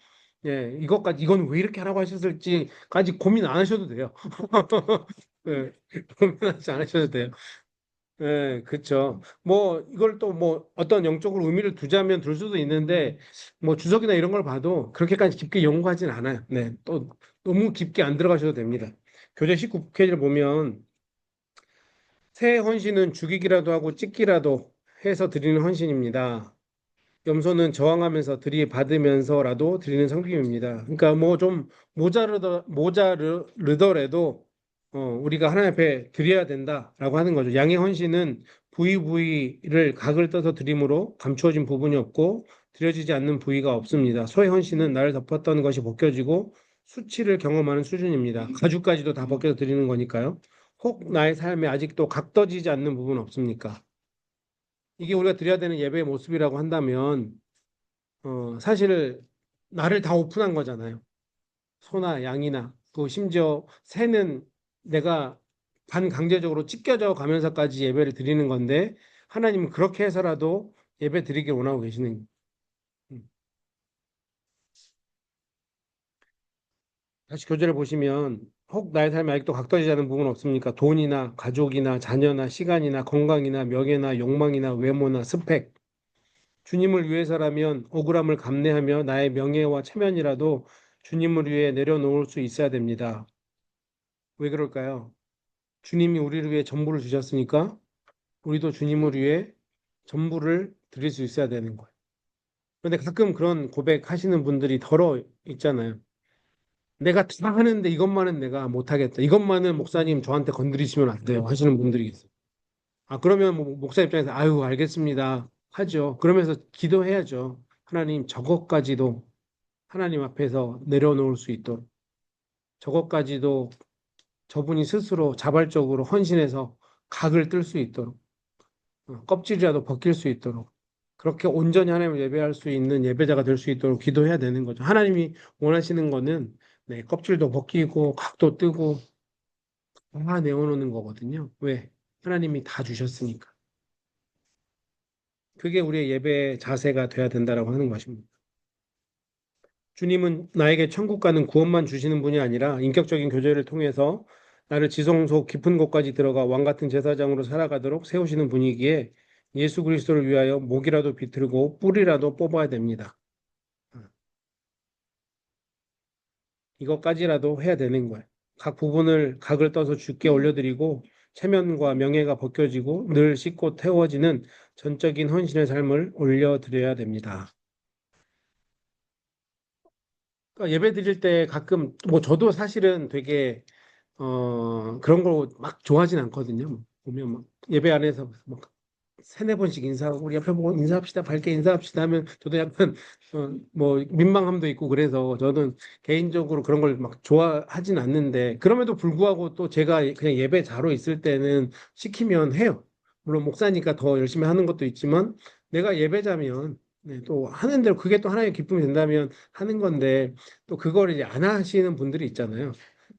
예, 이건 왜 이렇게 하라고 하셨을지까지 고민 안 하셔도 돼요. 예, 고민하지 않으셔도 돼요. 네, 그렇죠. 뭐 이걸 또 뭐 어떤 영적으로 의미를 두자면 둘 수도 있는데 뭐 주석이나 이런 걸 봐도 그렇게까지 깊게 연구하진 않아요. 네, 또 너무 깊게 안 들어가셔도 됩니다. 교재 19페이지를 보면 새 헌신은 죽이기라도 하고 찢기라도 해서 드리는 헌신입니다. 염소는 저항하면서 들이받으면서라도 드리는 상품입니다. 그러니까 뭐 좀 모자르더라도 우리가 하나님 앞에 드려야 된다라고 하는 거죠. 양의 헌신은 부위를 각을 떠서 드림으로 감추어진 부분이 없고 드려지지 않는 부위가 없습니다. 소의 헌신은 나를 덮었던 것이 벗겨지고 수치를 경험하는 수준입니다. 가죽까지도 다 벗겨서 드리는 거니까요. 혹 나의 삶에 아직도 각더지지 않는 부분 없습니까? 이게 우리가 드려야 되는 예배의 모습이라고 한다면 사실 나를 다 오픈한 거잖아요. 소나 양이나 또 심지어 새는 내가 반강제적으로 찢겨져 가면서까지 예배를 드리는 건데 하나님은 그렇게 해서라도 예배 드리길 원하고 계시는 음. 다시 교재를 보시면 혹 나의 삶에 아직도 각도지지 않은 부분 없습니까? 돈이나 가족이나 자녀나 시간이나 건강이나 명예나 욕망이나 외모나 스펙 주님을 위해서라면 억울함을 감내하며 나의 명예와 체면이라도 주님을 위해 내려놓을 수 있어야 됩니다. 왜 그럴까요? 주님이 우리를 위해 전부를 주셨으니까 우리도 주님을 위해 전부를 드릴 수 있어야 되는 거예요. 그런데 가끔 그런 고백하시는 분들이 덜어 있잖아요. 내가 다 하는데 이것만은 내가 못하겠다. 이것만은 목사님 저한테 건드리시면 안 돼요. 하시는 분들이 있어요. 아, 그러면 뭐 목사 입장에서 아유, 알겠습니다. 하죠. 그러면서 기도해야죠. 하나님, 저것까지도 하나님 앞에서 내려놓을 수 있도록, 저것까지도 저분이 스스로 자발적으로 헌신해서 각을 뜰 수 있도록, 껍질이라도 벗길 수 있도록, 그렇게 온전히 하나님을 예배할 수 있는 예배자가 될 수 있도록 기도해야 되는 거죠. 하나님이 원하시는 거는 네, 껍질도 벗기고 각도 뜨고 다 내어놓는 거거든요. 왜? 하나님이 다 주셨으니까. 그게 우리의 예배 자세가 돼야 된다라고 하는 것입니다. 주님은 나에게 천국 가는 구원만 주시는 분이 아니라 인격적인 교제를 통해서 나를 지성소 깊은 곳까지 들어가 왕 같은 제사장으로 살아가도록 세우시는 분이기에 예수 그리스도를 위하여 목이라도 비틀고 뿔이라도 뽑아야 됩니다. 이것까지라도 해야 되는 거예요. 각 부분을 각을 떠서 주께 올려드리고 체면과 명예가 벗겨지고 늘 씻고 태워지는 전적인 헌신의 삶을 올려드려야 됩니다. 그러니까 예배 드릴 때 가끔 뭐 저도 사실은 되게 그런 거 막 좋아하진 않거든요. 보면 막 예배 안에서 막 세네 번씩 인사하고 우리 옆에 보고 인사합시다 밝게 인사합시다 하면 저도 약간 뭐 민망함도 있고 그래서 저는 개인적으로 그런 걸 막 좋아하진 않는데 그럼에도 불구하고 또 제가 그냥 예배자로 있을 때는 시키면 해요. 물론 목사니까 더 열심히 하는 것도 있지만 내가 예배자면 네, 또 하는 대로 그게 또 하나의 기쁨이 된다면 하는 건데 또 그걸 이제 안 하시는 분들이 있잖아요.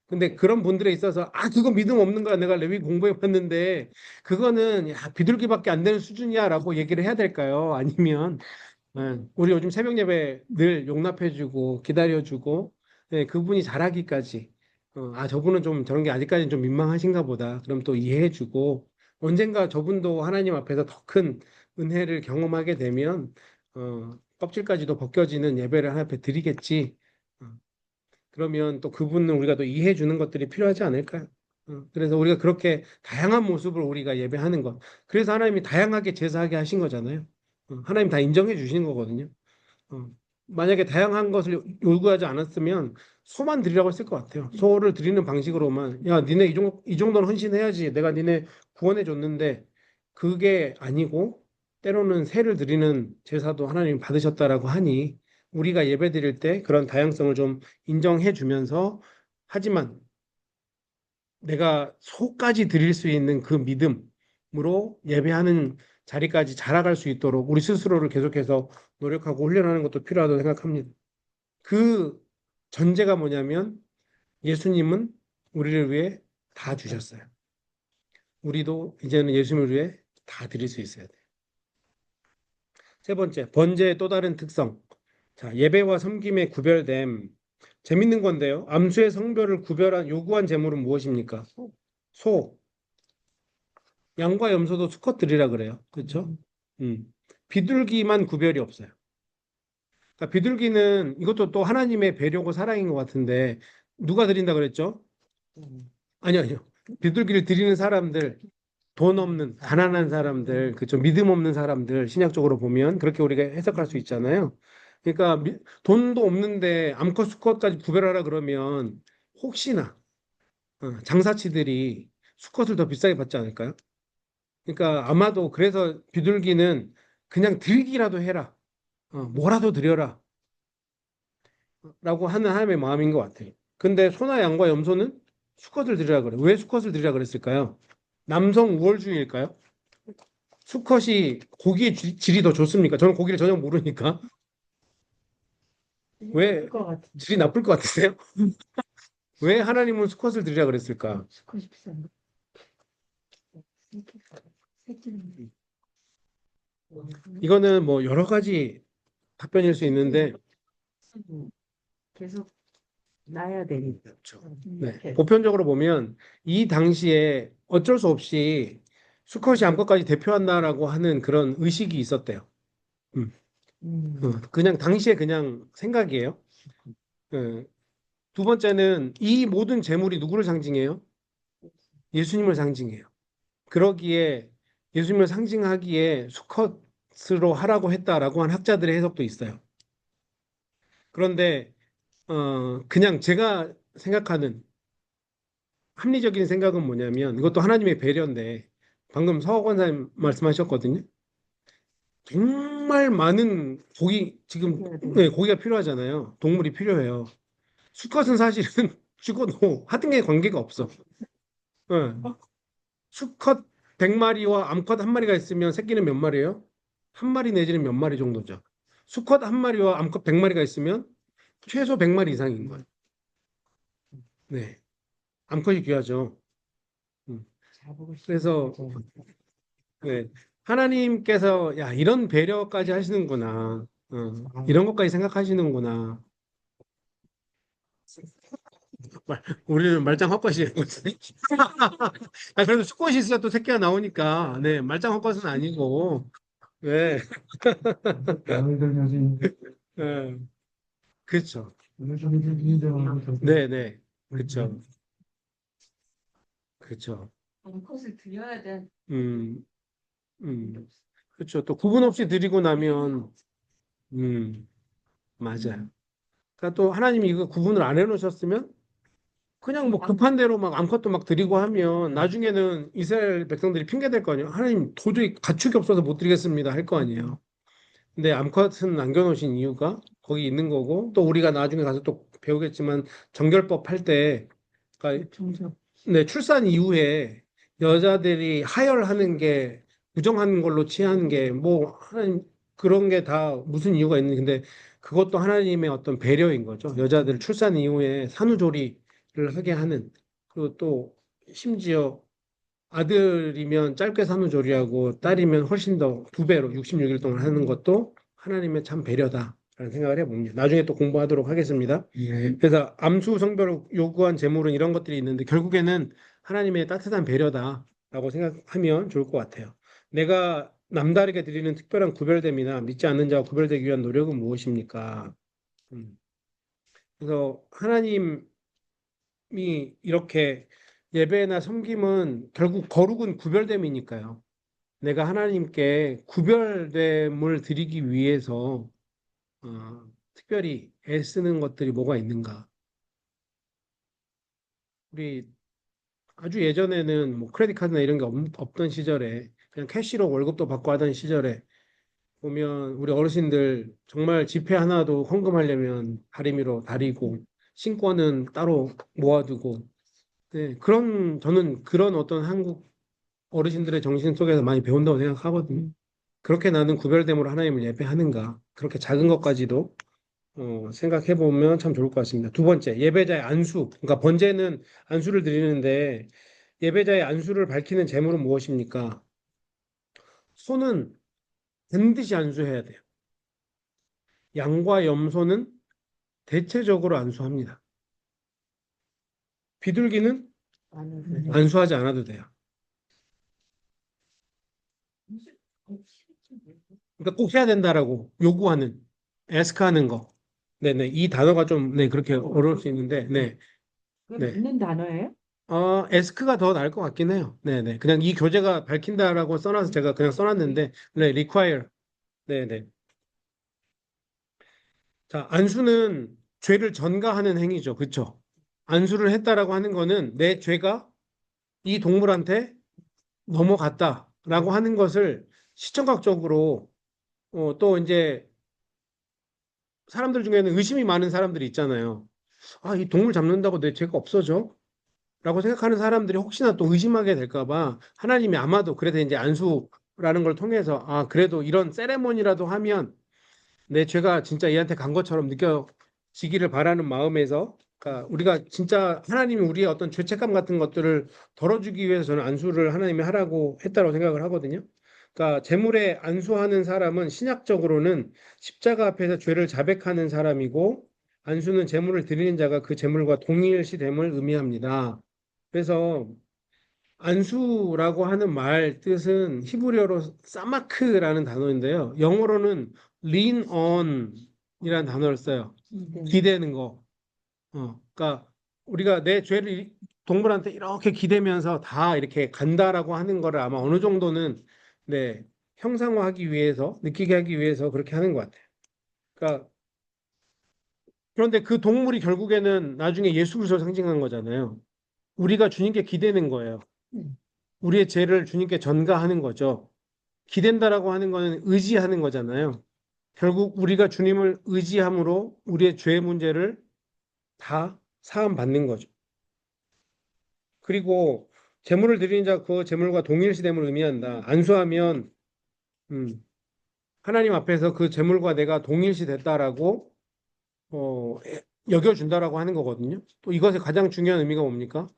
근데 그런 분들에 있어서 아 그거 믿음 없는 거야 내가 레위 공부해 봤는데 그거는 야 비둘기밖에 안 되는 수준이야라고 얘기를 해야 될까요? 아니면 우리 요즘 새벽 예배 늘 용납해주고 기다려주고 그분이 잘하기까지 아 저분은 좀 저런 게 아직까지는 좀 민망하신가 보다 그럼 또 이해해주고 언젠가 저분도 하나님 앞에서 더 큰 은혜를 경험하게 되면 껍질까지도 벗겨지는 예배를 하나 앞에 드리겠지. 어, 그러면 또 그분은 우리가 또 이해해 주는 것들이 필요하지 않을까요? 그래서 우리가 그렇게 다양한 모습을 우리가 예배하는 것. 그래서 하나님이 다양하게 제사하게 하신 거잖아요. 하나님 다 인정해 주시는 거거든요. 어, 만약에 다양한 것을 요구하지 않았으면 소만 드리라고 했을 것 같아요. 소를 드리는 방식으로만 야, 니네 이 정도는 헌신해야지. 내가 니네 구원해 줬는데 그게 아니고 때로는 새를 드리는 제사도 하나님 받으셨다라고 하니 우리가 예배 드릴 때 그런 다양성을 좀 인정해 주면서 하지만 내가 소까지 드릴 수 있는 그 믿음으로 예배하는 자리까지 자라갈 수 있도록 우리 스스로를 계속해서 노력하고 훈련하는 것도 필요하다고 생각합니다. 그 전제가 뭐냐면 예수님은 우리를 위해 다 주셨어요. 우리도 이제는 예수님을 위해 다 드릴 수 있어야 돼요. 세 번째, 번제의 또 다른 특성. 자, 예배와 섬김의 구별됨. 재밌는 건데요. 암수의 성별을 구별한 요구한 제물은 무엇입니까? 소. 양과 염소도 수컷 드리라 그래요. 그렇죠? 비둘기만 구별이 없어요. 그러니까 비둘기는 이것도 또 하나님의 배려고 사랑인 것 같은데 누가 드린다 그랬죠? 아니요. 비둘기를 드리는 사람들, 돈 없는 가난한 사람들, 그죠? 믿음 없는 사람들 신약적으로 보면 그렇게 우리가 해석할 수 있잖아요. 그러니까 돈도 없는데 암컷 수컷까지 구별하라 그러면 혹시나 장사치들이 수컷을 더 비싸게 받지 않을까요? 그러니까 아마도 그래서 비둘기는 그냥 드리기라도 해라. 뭐라도 드려라. 라고 하는 하나님의 마음인 것 같아요. 근데 소나 양과 염소는 수컷을 드리라 그래요. 왜 수컷을 드리라 그랬을까요? 남성 우월주의일까요? 수컷이 고기의 질이 더 좋습니까? 저는 고기를 전혀 모르니까. 왜 것 같은. 질이 나쁠 것 같으세요? 왜 하나님은 수컷을 드리라 그랬을까? 수컷이 비싼 거. 새끼는 이거는 뭐 여러 가지 답변일 수 있는데 계속 나야 되니까. 그렇죠. 네. 보편적으로 보면 이 당시에 어쩔 수 없이 수컷이 암컷까지 대표한다라고 하는 그런 의식이 있었대요. 음. 그냥 당시에 그냥 생각이에요. 두 번째는 이 모든 재물이 누구를 상징해요? 예수님을 상징해요. 그러기에 예수님을 상징하기에 수컷으로 하라고 했다라고 한 학자들의 해석도 있어요. 그런데 그냥 제가 생각하는 합리적인 생각은 뭐냐면 이것도 하나님의 배려인데 방금 서학 원사님 말씀하셨거든요. 정말 많은 지금 네, 고기가 필요하잖아요. 동물이 필요해요. 수컷은 사실은 죽어도 하등에 관계가 없어. 예. 수컷 100마리와 암컷 한 마리가 있으면 새끼는 몇 마리예요? 한 마리 내지는 몇 마리 정도죠. 수컷 한 마리와 암컷 100마리가 있으면 최소 100마리 이상인 거예요. 네. 암컷이 귀하죠. 음. 그래서 네. 하나님께서 야, 이런 배려까지 하시는구나. 이런 것까지 생각하시는구나. 우리는 말짱 헛것이에요. 아, 그래도 수컷이 있어야 또 새끼가 나오니까. 네, 말짱 헛것은 아니고. 네, 네, 그렇죠. 네, 네, 그렇죠. 그렇죠. 컷을 드려야 돼. 음, 그렇죠. 또 구분 없이 드리고 나면, 맞아요. 그러니까 또 하나님이 이거 구분을 안 해놓으셨으면 그냥 뭐 급한 대로 막 암컷도 막 드리고 하면 나중에는 이스라엘 백성들이 핑계 댈 거 아니에요. 하나님 도저히 가축이 없어서 못 드리겠습니다 할 거 아니에요. 근데 암컷은 남겨놓으신 이유가 거기 있는 거고 또 우리가 나중에 가서 또 배우겠지만 정결법 할 때 그러니까 네, 출산 이후에 여자들이 하혈하는 게 부정하는 걸로 취하는 게 뭐 하나님 그런 게 다 무슨 이유가 있는 근데 그것도 하나님의 어떤 배려인 거죠. 여자들 출산 이후에 산후조리를 하게 하는 그리고 또 심지어 아들이면 짧게 산후조리하고 딸이면 훨씬 더 두 배로 66일 동안 하는 것도 하나님의 참 배려다라는 생각을 해봅니다. 나중에 또 공부하도록 하겠습니다. 그래서 암수 성별을 요구한 제물은 이런 것들이 있는데 결국에는 하나님의 따뜻한 배려다라고 생각하면 좋을 것 같아요. 내가 남다르게 드리는 특별한 구별됨이나 믿지 않는 자와 구별되기 위한 노력은 무엇입니까? 음. 그래서 하나님이 이렇게 예배나 섬김은 결국 거룩은 구별됨이니까요. 내가 하나님께 구별됨을 드리기 위해서 특별히 애쓰는 것들이 뭐가 있는가? 우리 아주 예전에는 뭐 크레딧 카드나 이런 게 없던 시절에 그냥 캐시로 월급도 받고 하던 시절에 보면 우리 어르신들 정말 지폐 하나도 헌금하려면 다리미로 다리고 신권은 따로 모아두고 네, 저는 그런 어떤 한국 어르신들의 정신 속에서 많이 배운다고 생각하거든요. 그렇게 나는 구별됨으로 하나님을 예배하는가? 그렇게 작은 것까지도 생각해 보면 참 좋을 것 같습니다. 두 번째, 예배자의 안수. 그러니까 번제는 안수를 드리는데 예배자의 안수를 밝히는 제물은 무엇입니까? 소는 반드시 안수해야 돼요. 양과 염소는 대체적으로 안수합니다. 비둘기는 안수하지 않아도 돼요. 그러니까 꼭 해야 된다라고 요구하는, 에스크하는 거. 네네. 이 단어가 좀, 네, 그렇게 어려울 수 있는데, 네. 그럼 네. 있는 단어예요? 에스크가 더 나을 것 같긴 해요. 네네. 그냥 이 교재가 밝힌다라고 써놔서 제가 그냥 써놨는데, 네, require. 네네. 자, 안수는 죄를 전가하는 행위죠. 그쵸? 안수를 했다라고 하는 거는 내 죄가 이 동물한테 넘어갔다라고 하는 것을 시청각적으로 또 이제 사람들 중에는 의심이 많은 사람들이 있잖아요. 아, 이 동물 잡는다고 내 죄가 없어져? 라고 생각하는 사람들이 혹시나 또 의심하게 될까 봐 하나님이 아마도 그래서 이제 안수라는 걸 통해서 아, 그래도 이런 세레모니라도 하면 내 죄가 진짜 얘한테 간 것처럼 느껴지기를 바라는 마음에서 그러니까 우리가 진짜 하나님이 우리의 어떤 죄책감 같은 것들을 덜어주기 위해서 저는 안수를 하나님이 하라고 했다고 생각을 하거든요. 그러니까 제물에 안수하는 사람은 신약적으로는 십자가 앞에서 죄를 자백하는 사람이고 안수는 제물을 드리는 자가 그 제물과 동일시됨을 의미합니다. 그래서 안수라고 하는 말 뜻은 히브리어로 사마크라는 단어인데요. 영어로는 lean on 이라는 단어를 써요. 기대는 거. 그러니까 우리가 내 죄를 동물한테 이렇게 기대면서 다 이렇게 간다라고 하는 거를 아마 어느 정도는 네, 형상화하기 위해서, 느끼게 하기 위해서 그렇게 하는 것 같아요. 그러니까 그런데 그 동물이 결국에는 나중에 예수 그리스도를 상징한 거잖아요. 우리가 주님께 기대는 거예요. 우리의 죄를 주님께 전가하는 거죠. 기댄다라고 하는 거는 의지하는 거잖아요. 결국 우리가 주님을 의지함으로 우리의 죄 문제를 다 사함 받는 거죠. 그리고 제물을 드리는 자 그 제물과 동일시됨을 의미한다. 안수하면 음, 하나님 앞에서 그 제물과 내가 동일시됐다라고 여겨준다라고 하는 거거든요. 또 이것의 가장 중요한 의미가 뭡니까?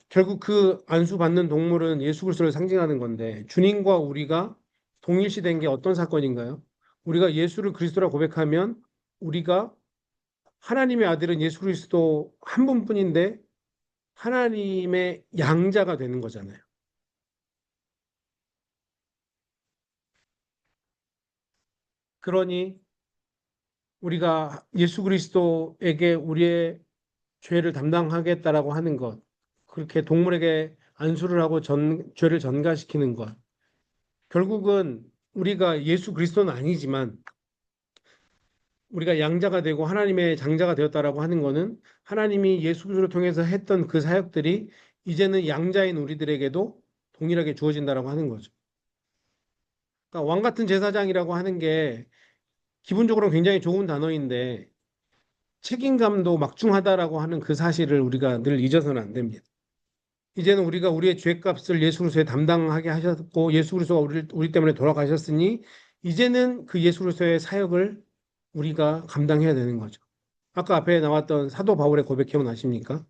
결국 그 안수받는 동물은 예수 그리스도를 상징하는 건데 주님과 우리가 동일시된 게 어떤 사건인가요? 우리가 예수를 그리스도라 고백하면 우리가 하나님의 아들은 예수 그리스도 한 분뿐인데 하나님의 양자가 되는 거잖아요. 그러니 우리가 예수 그리스도에게 우리의 죄를 담당하겠다라고 하는 것, 그렇게 동물에게 안수를 하고 죄를 전가시키는 것, 결국은 우리가 예수 그리스도는 아니지만 우리가 양자가 되고 하나님의 장자가 되었다라고 하는 것은 하나님이 예수 그리스도를 통해서 했던 그 사역들이 이제는 양자인 우리들에게도 동일하게 주어진다라고 하는 거죠. 그러니까 왕 같은 제사장이라고 하는 게 기본적으로 굉장히 좋은 단어인데 책임감도 막중하다라고 하는 그 사실을 우리가 늘 잊어서는 안 됩니다. 이제는 우리가 우리의 죄값을 예수 그리스도에 담당하게 하셨고 예수 그리스도가 우리 때문에 돌아가셨으니 이제는 그 예수 그리스도의 사역을 우리가 감당해야 되는 거죠. 아까 앞에 나왔던 사도 바울의 고백 기억나십니까?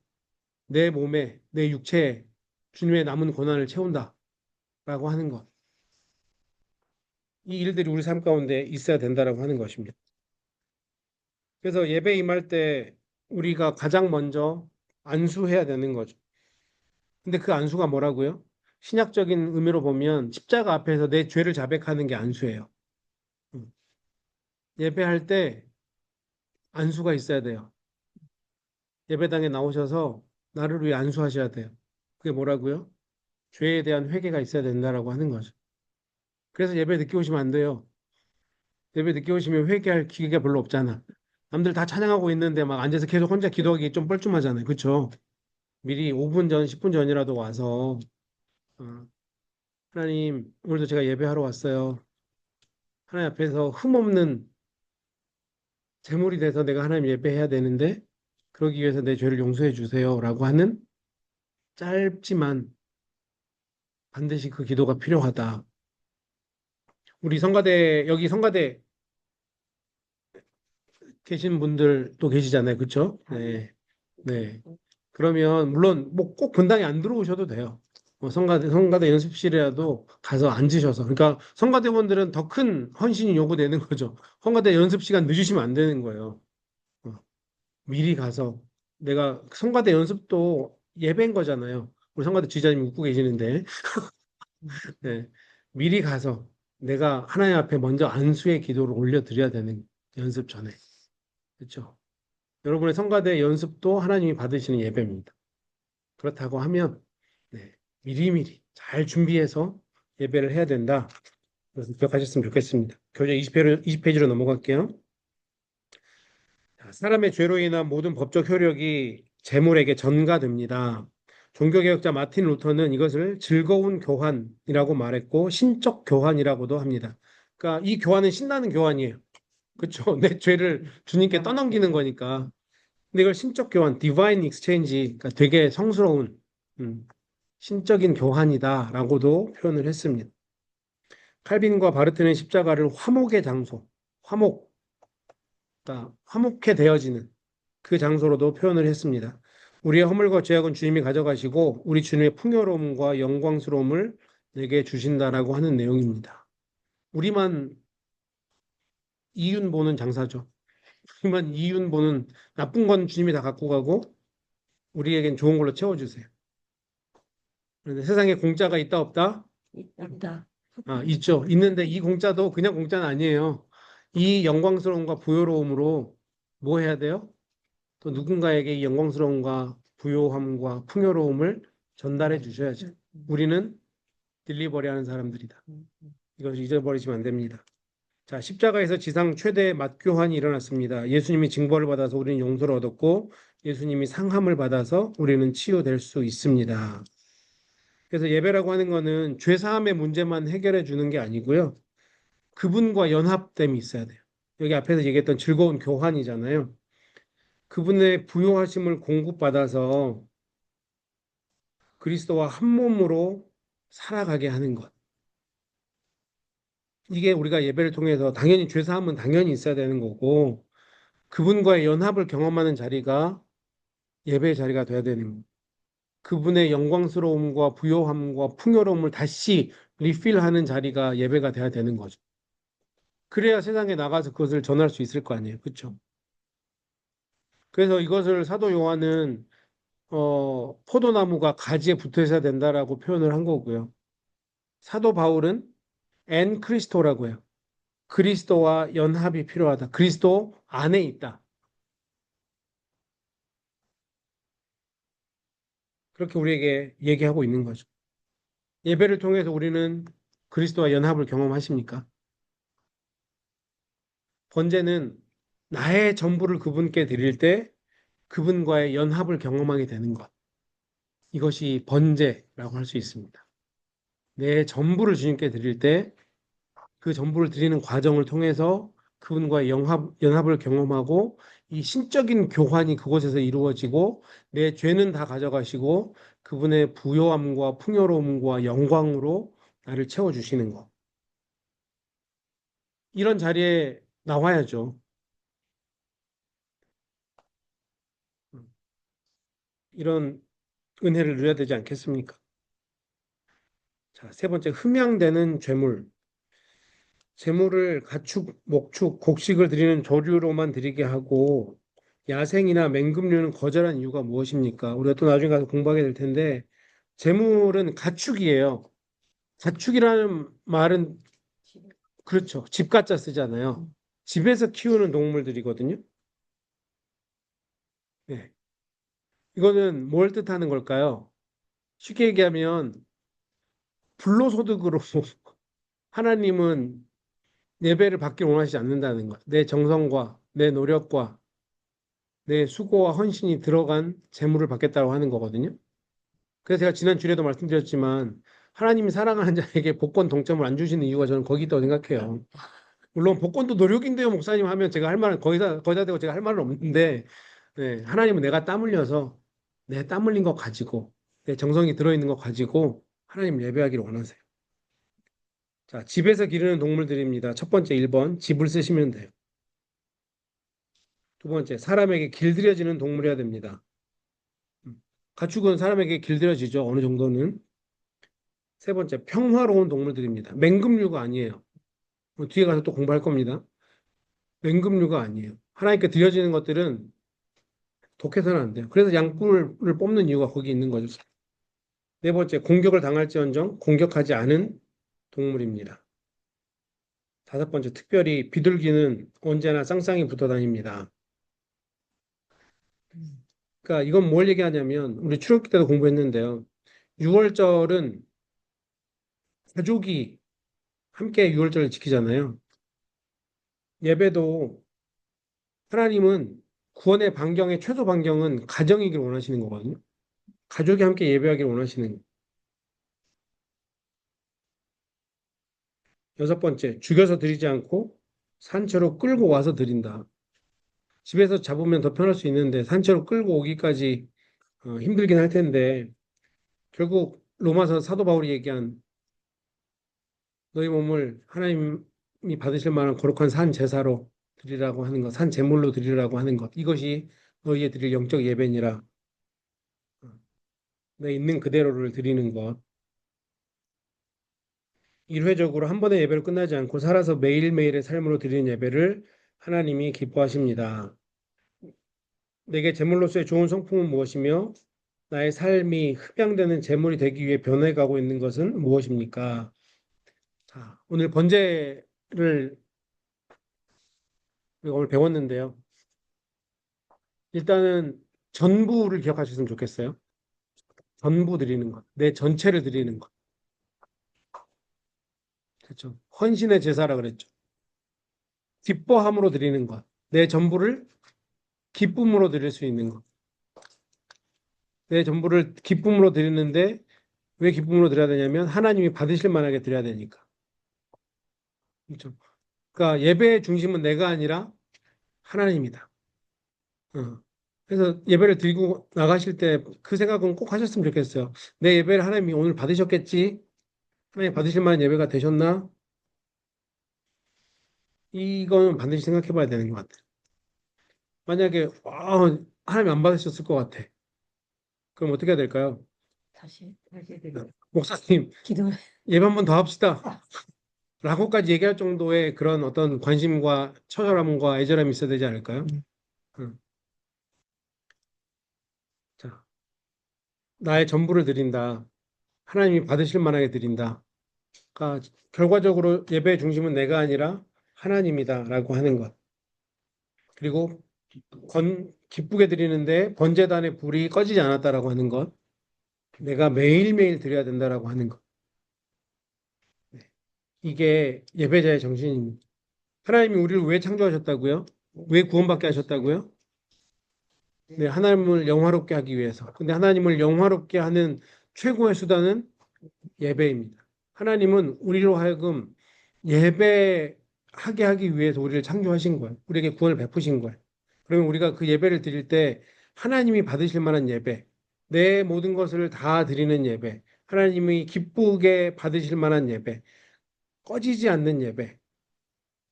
내 몸에, 내 육체에 주님의 남은 고난을 채운다라고 하는 것. 이 일들이 우리 삶 가운데 있어야 된다라고 하는 것입니다. 그래서 예배 임할 때 우리가 가장 먼저 안수해야 되는 거죠. 근데 그 안수가 뭐라고요? 신약적인 의미로 보면 십자가 앞에서 내 죄를 자백하는 게 안수예요. 음. 예배할 때 안수가 있어야 돼요. 예배당에 나오셔서 나를 위해 안수하셔야 돼요. 그게 뭐라고요? 죄에 대한 회개가 있어야 된다라고 하는 거죠. 그래서 예배 늦게 오시면 안 돼요. 예배 늦게 오시면 회개할 기회가 별로 없잖아. 남들 다 찬양하고 있는데 막 앉아서 계속 혼자 기도하기 좀 뻘쭘하잖아요. 그렇죠? 미리 5분 전, 10분 전이라도 와서 어, 하나님 오늘도 제가 예배하러 왔어요. 하나님 앞에서 흠없는 제물이 돼서 내가 하나님 예배해야 되는데 그러기 위해서 내 죄를 용서해 주세요라고 하는 짧지만 반드시 그 기도가 필요하다. 우리 성가대 여기 성가대 계신 분들도 계시잖아요. 그렇죠? 네. 네. 그러면 물론 뭐 꼭 본당에 안 들어오셔도 돼요. 성가대 연습실이라도 가서 앉으셔서. 그러니까 성가대원들은 더 큰 헌신이 요구되는 거죠. 성가대 연습 시간 늦으시면 안 되는 거예요. 어, 미리 가서 내가 성가대 연습도 예배인 거잖아요. 우리 성가대 지휘자님 웃고 계시는데 네. 미리 가서 내가 하나님 앞에 먼저 안수의 기도를 올려드려야 되는 연습 전에. 그렇죠? 여러분의 성가대 연습도 하나님이 받으시는 예배입니다. 그렇다고 하면 네, 미리미리 잘 준비해서 예배를 해야 된다. 그래서 기억하셨으면 좋겠습니다. 교재 20페이지로 넘어갈게요. 자, 사람의 죄로 인한 모든 법적 효력이 재물에게 전가됩니다. 종교개혁자 마틴 루터는 이것을 즐거운 교환이라고 말했고 신적 교환이라고도 합니다. 그러니까 이 교환은 신나는 교환이에요. 그렇죠? 내 죄를 주님께 떠넘기는 거니까. 근데 이걸 신적 교환, 디바인 익스체인지, 그러니까 되게 성스러운 신적인 교환이다라고도 표현을 했습니다. 칼빈과 바르트는 십자가를 화목의 장소, 화목, 그러니까 화목해 되어지는 그 장소로도 표현을 했습니다. 우리의 허물과 죄악은 주님이 가져가시고 우리 주님의 풍요로움과 영광스러움을 내게 주신다라고 하는 내용입니다. 우리만 이윤 보는 장사죠. 우리만 이윤 보는 나쁜 건 주님이 다 갖고 가고 우리에겐 좋은 걸로 채워주세요. 그런데 세상에 공짜가 있다 없다? 있다. 아, 있죠. 있는데 이 공짜도 그냥 공짜는 아니에요. 이 영광스러움과 부요로움으로 뭐 해야 돼요? 또 누군가에게 이 영광스러움과 부요함과 풍요로움을 전달해 주셔야죠. 우리는 딜리버리 하는 사람들이다. 이것을 잊어버리시면 안 됩니다. 자, 십자가에서 지상 최대의 맞교환이 일어났습니다. 예수님이 징벌을 받아서 우리는 용서를 얻었고 예수님이 상함을 받아서 우리는 치유될 수 있습니다. 그래서 예배라고 하는 거는 죄 사함의 문제만 해결해 주는 게 아니고요. 그분과 연합됨이 있어야 돼요. 여기 앞에서 얘기했던 즐거운 교환이잖아요. 그분의 부요하심을 공급받아서 그리스도와 한 몸으로 살아가게 하는 것. 이게 우리가 예배를 통해서 당연히 죄 사함은 당연히 있어야 되는 거고 그분과의 연합을 경험하는 자리가 예배의 자리가 돼야 되는 거예요. 그분의 영광스러움과 부요함과 풍요로움을 다시 리필하는 자리가 예배가 돼야 되는 거죠. 그래야 세상에 나가서 그것을 전할 수 있을 거 아니에요. 그렇죠? 그래서 이것을 사도 요한은 포도나무가 가지에 붙어 있어야 된다라고 표현을 한 거고요. 사도 바울은 엔 크리스토라고 해요. 그리스도와 연합이 필요하다. 그리스도 안에 있다. 그렇게 우리에게 얘기하고 있는 거죠. 예배를 통해서 우리는 그리스도와 연합을 경험하십니까? 번제는 나의 전부를 그분께 드릴 때 그분과의 연합을 경험하게 되는 것. 이것이 번제라고 할 수 있습니다. 내 전부를 주님께 드릴 때 그 전부를 드리는 과정을 통해서 그분과의 연합을 경험하고 이 신적인 교환이 그곳에서 이루어지고 내 죄는 다 가져가시고 그분의 부요함과 풍요로움과 영광으로 나를 채워주시는 것. 이런 자리에 나와야죠. 이런 은혜를 누려야 되지 않겠습니까? 자, 세 번째, 흠양되는 죄물. 제물을 가축, 목축, 곡식을 드리는 조류로만 드리게 하고 야생이나 맹금류는 거절한 이유가 무엇입니까? 우리가 또 나중에 가서 공부하게 될 텐데 제물은 가축이에요. 가축이라는 말은 그렇죠. 집 갖자 쓰잖아요. 집에서 키우는 동물들이거든요. 네. 이거는 뭘 뜻하는 걸까요? 쉽게 얘기하면 불로소득으로 하나님은 예배를 받길 원하지 않는다는 것. 내 정성과 내 노력과 내 수고와 헌신이 들어간 재물을 받겠다고 하는 거거든요. 그래서 제가 지난 주에도 말씀드렸지만 하나님이 사랑하는 자에게 복권 동점을 안 주시는 이유가 저는 거기 있다고 생각해요. 물론 복권도 노력인데요, 목사님 하면 제가 할 말은 거기다 대고 제가 할 말은 없는데 네, 하나님은 내가 땀 흘려서 내 땀 흘린 거 가지고 내 정성이 들어있는 거 가지고 하나님 예배하기를 원하세요. 자, 집에서 기르는 동물들입니다. 첫 번째 1번 집을 쓰시면 돼요. 두 번째 사람에게 길들여지는 동물이어야 됩니다. 가축은 사람에게 길들여지죠. 어느 정도는. 세 번째, 평화로운 동물들입니다. 맹금류가 아니에요. 뒤에 가서 또 공부할 겁니다. 맹금류가 아니에요. 하나님께 드려지는 것들은 독해서는 안 돼요. 그래서 양뿔을 뽑는 이유가 거기 있는 거죠. 네 번째, 공격을 당할지언정 공격하지 않은 동물입니다. 다섯 번째, 특별히 비둘기는 언제나 쌍쌍이 붙어 다닙니다. 그러니까 이건 뭘 얘기하냐면 우리 출애굽기 때도 공부했는데요. 6월절은 가족이 함께 6월절을 지키잖아요. 예배도 하나님은 구원의 반경의 최소 반경은 가정이길 원하시는 거거든요. 가족이 함께 예배하길 원하시는 거예요. 여섯 번째, 죽여서 드리지 않고 산채로 끌고 와서 드린다. 집에서 잡으면 더 편할 수 있는데 산채로 끌고 오기까지 힘들긴 할 텐데 결국 로마서 사도 바울이 얘기한 너희 몸을 하나님이 받으실 만한 거룩한 산 제사로 드리라고 하는 것, 산 제물로 드리라고 하는 것, 이것이 너희의 드릴 영적 예배니라. 내 있는 그대로를 드리는 것. 일회적으로 한 번의 예배로 끝나지 않고 살아서 매일매일의 삶으로 드리는 예배를 하나님이 기뻐하십니다. 내게 제물로서의 좋은 성품은 무엇이며 나의 삶이 흡양되는 제물이 되기 위해 변해가고 있는 것은 무엇입니까? 자, 오늘 번제를 우리가 오늘 배웠는데요. 일단은 전부를 기억하셨으면 좋겠어요. 전부 드리는 것, 내 전체를 드리는 것. 그렇죠. 헌신의 제사라 그랬죠. 기뻐함으로 드리는 것. 내 전부를 기쁨으로 드릴 수 있는 것. 내 전부를 기쁨으로 드리는데 왜 기쁨으로 드려야 되냐면 하나님이 받으실 만하게 드려야 되니까. 그렇죠. 그러니까 예배의 중심은 내가 아니라 하나님이다. 어. 그래서 예배를 드리고 나가실 때 그 생각은 꼭 하셨으면 좋겠어요. 내 예배를 하나님이 오늘 받으셨겠지? 하나님 받으실 만한 예배가 되셨나? 이건 반드시 생각해 봐야 되는 것 같아요. 만약에 하나님 안 받으셨을 것 같아. 그럼 어떻게 해야 될까요? 다시 목사님, 기도. 예배 한 번 더 합시다. 라고까지 얘기할 정도의 그런 어떤 관심과 처절함과 애절함이 있어야 되지 않을까요? 응. 자, 나의 전부를 드린다. 하나님이 받으실 만하게 드린다. 그러니까 결과적으로 예배의 중심은 내가 아니라 하나님이다라고 하는 것. 그리고 기쁘게 드리는데 번제단의 불이 꺼지지 않았다라고 하는 것. 내가 매일매일 드려야 된다라고 하는 것. 이게 예배자의 정신입니다. 하나님이 우리를 왜 창조하셨다고요? 왜 구원받게 하셨다고요? 네, 하나님을 영화롭게 하기 위해서. 근데 하나님을 영화롭게 하는 최고의 수단은 예배입니다. 하나님은 우리로 하여금 예배하게 하기 위해서 우리를 창조하신 거예요. 우리에게 구원을 베푸신 거예요. 그러면 우리가 그 예배를 드릴 때 하나님이 받으실 만한 예배, 내 모든 것을 다 드리는 예배, 하나님이 기쁘게 받으실 만한 예배, 꺼지지 않는 예배,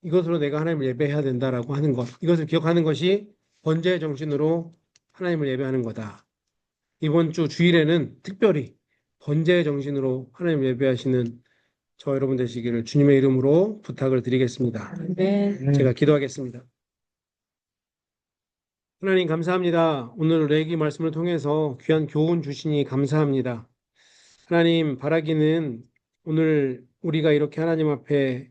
이것으로 내가 하나님을 예배해야 된다라고 하는 것, 이것을 기억하는 것이 번제의 정신으로 하나님을 예배하는 거다. 이번 주 주일에는 특별히 번제의 정신으로 하나님을 예배하시는 저 여러분 되시기를 주님의 이름으로 부탁을 드리겠습니다. 네. 제가 기도하겠습니다. 하나님 감사합니다. 오늘 레기 말씀을 통해서 귀한 교훈 주시니 감사합니다. 하나님 바라기는 오늘 우리가 이렇게 하나님 앞에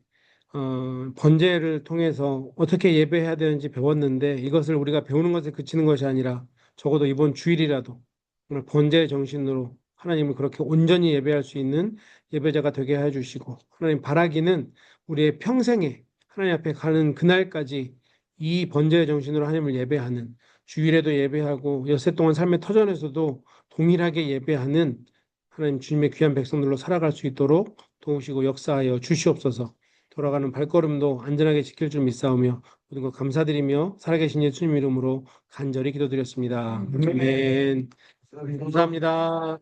번제를 통해서 어떻게 예배해야 되는지 배웠는데 이것을 우리가 배우는 것에 그치는 것이 아니라 적어도 이번 주일이라도 오늘 번제의 정신으로 하나님을 그렇게 온전히 예배할 수 있는 예배자가 되게 해 주시고 하나님 바라기는 우리의 평생에 하나님 앞에 가는 그날까지 이 번제의 정신으로 하나님을 예배하는 주일에도 예배하고 엿새 동안 삶의 터전에서도 동일하게 예배하는 하나님 주님의 귀한 백성들로 살아갈 수 있도록 도우시고 역사하여 주시옵소서. 돌아가는 발걸음도 안전하게 지킬 줄 믿사오며 모든 것 감사드리며 살아계신 예수님 이름으로 간절히 기도드렸습니다. 아멘. 감사합니다.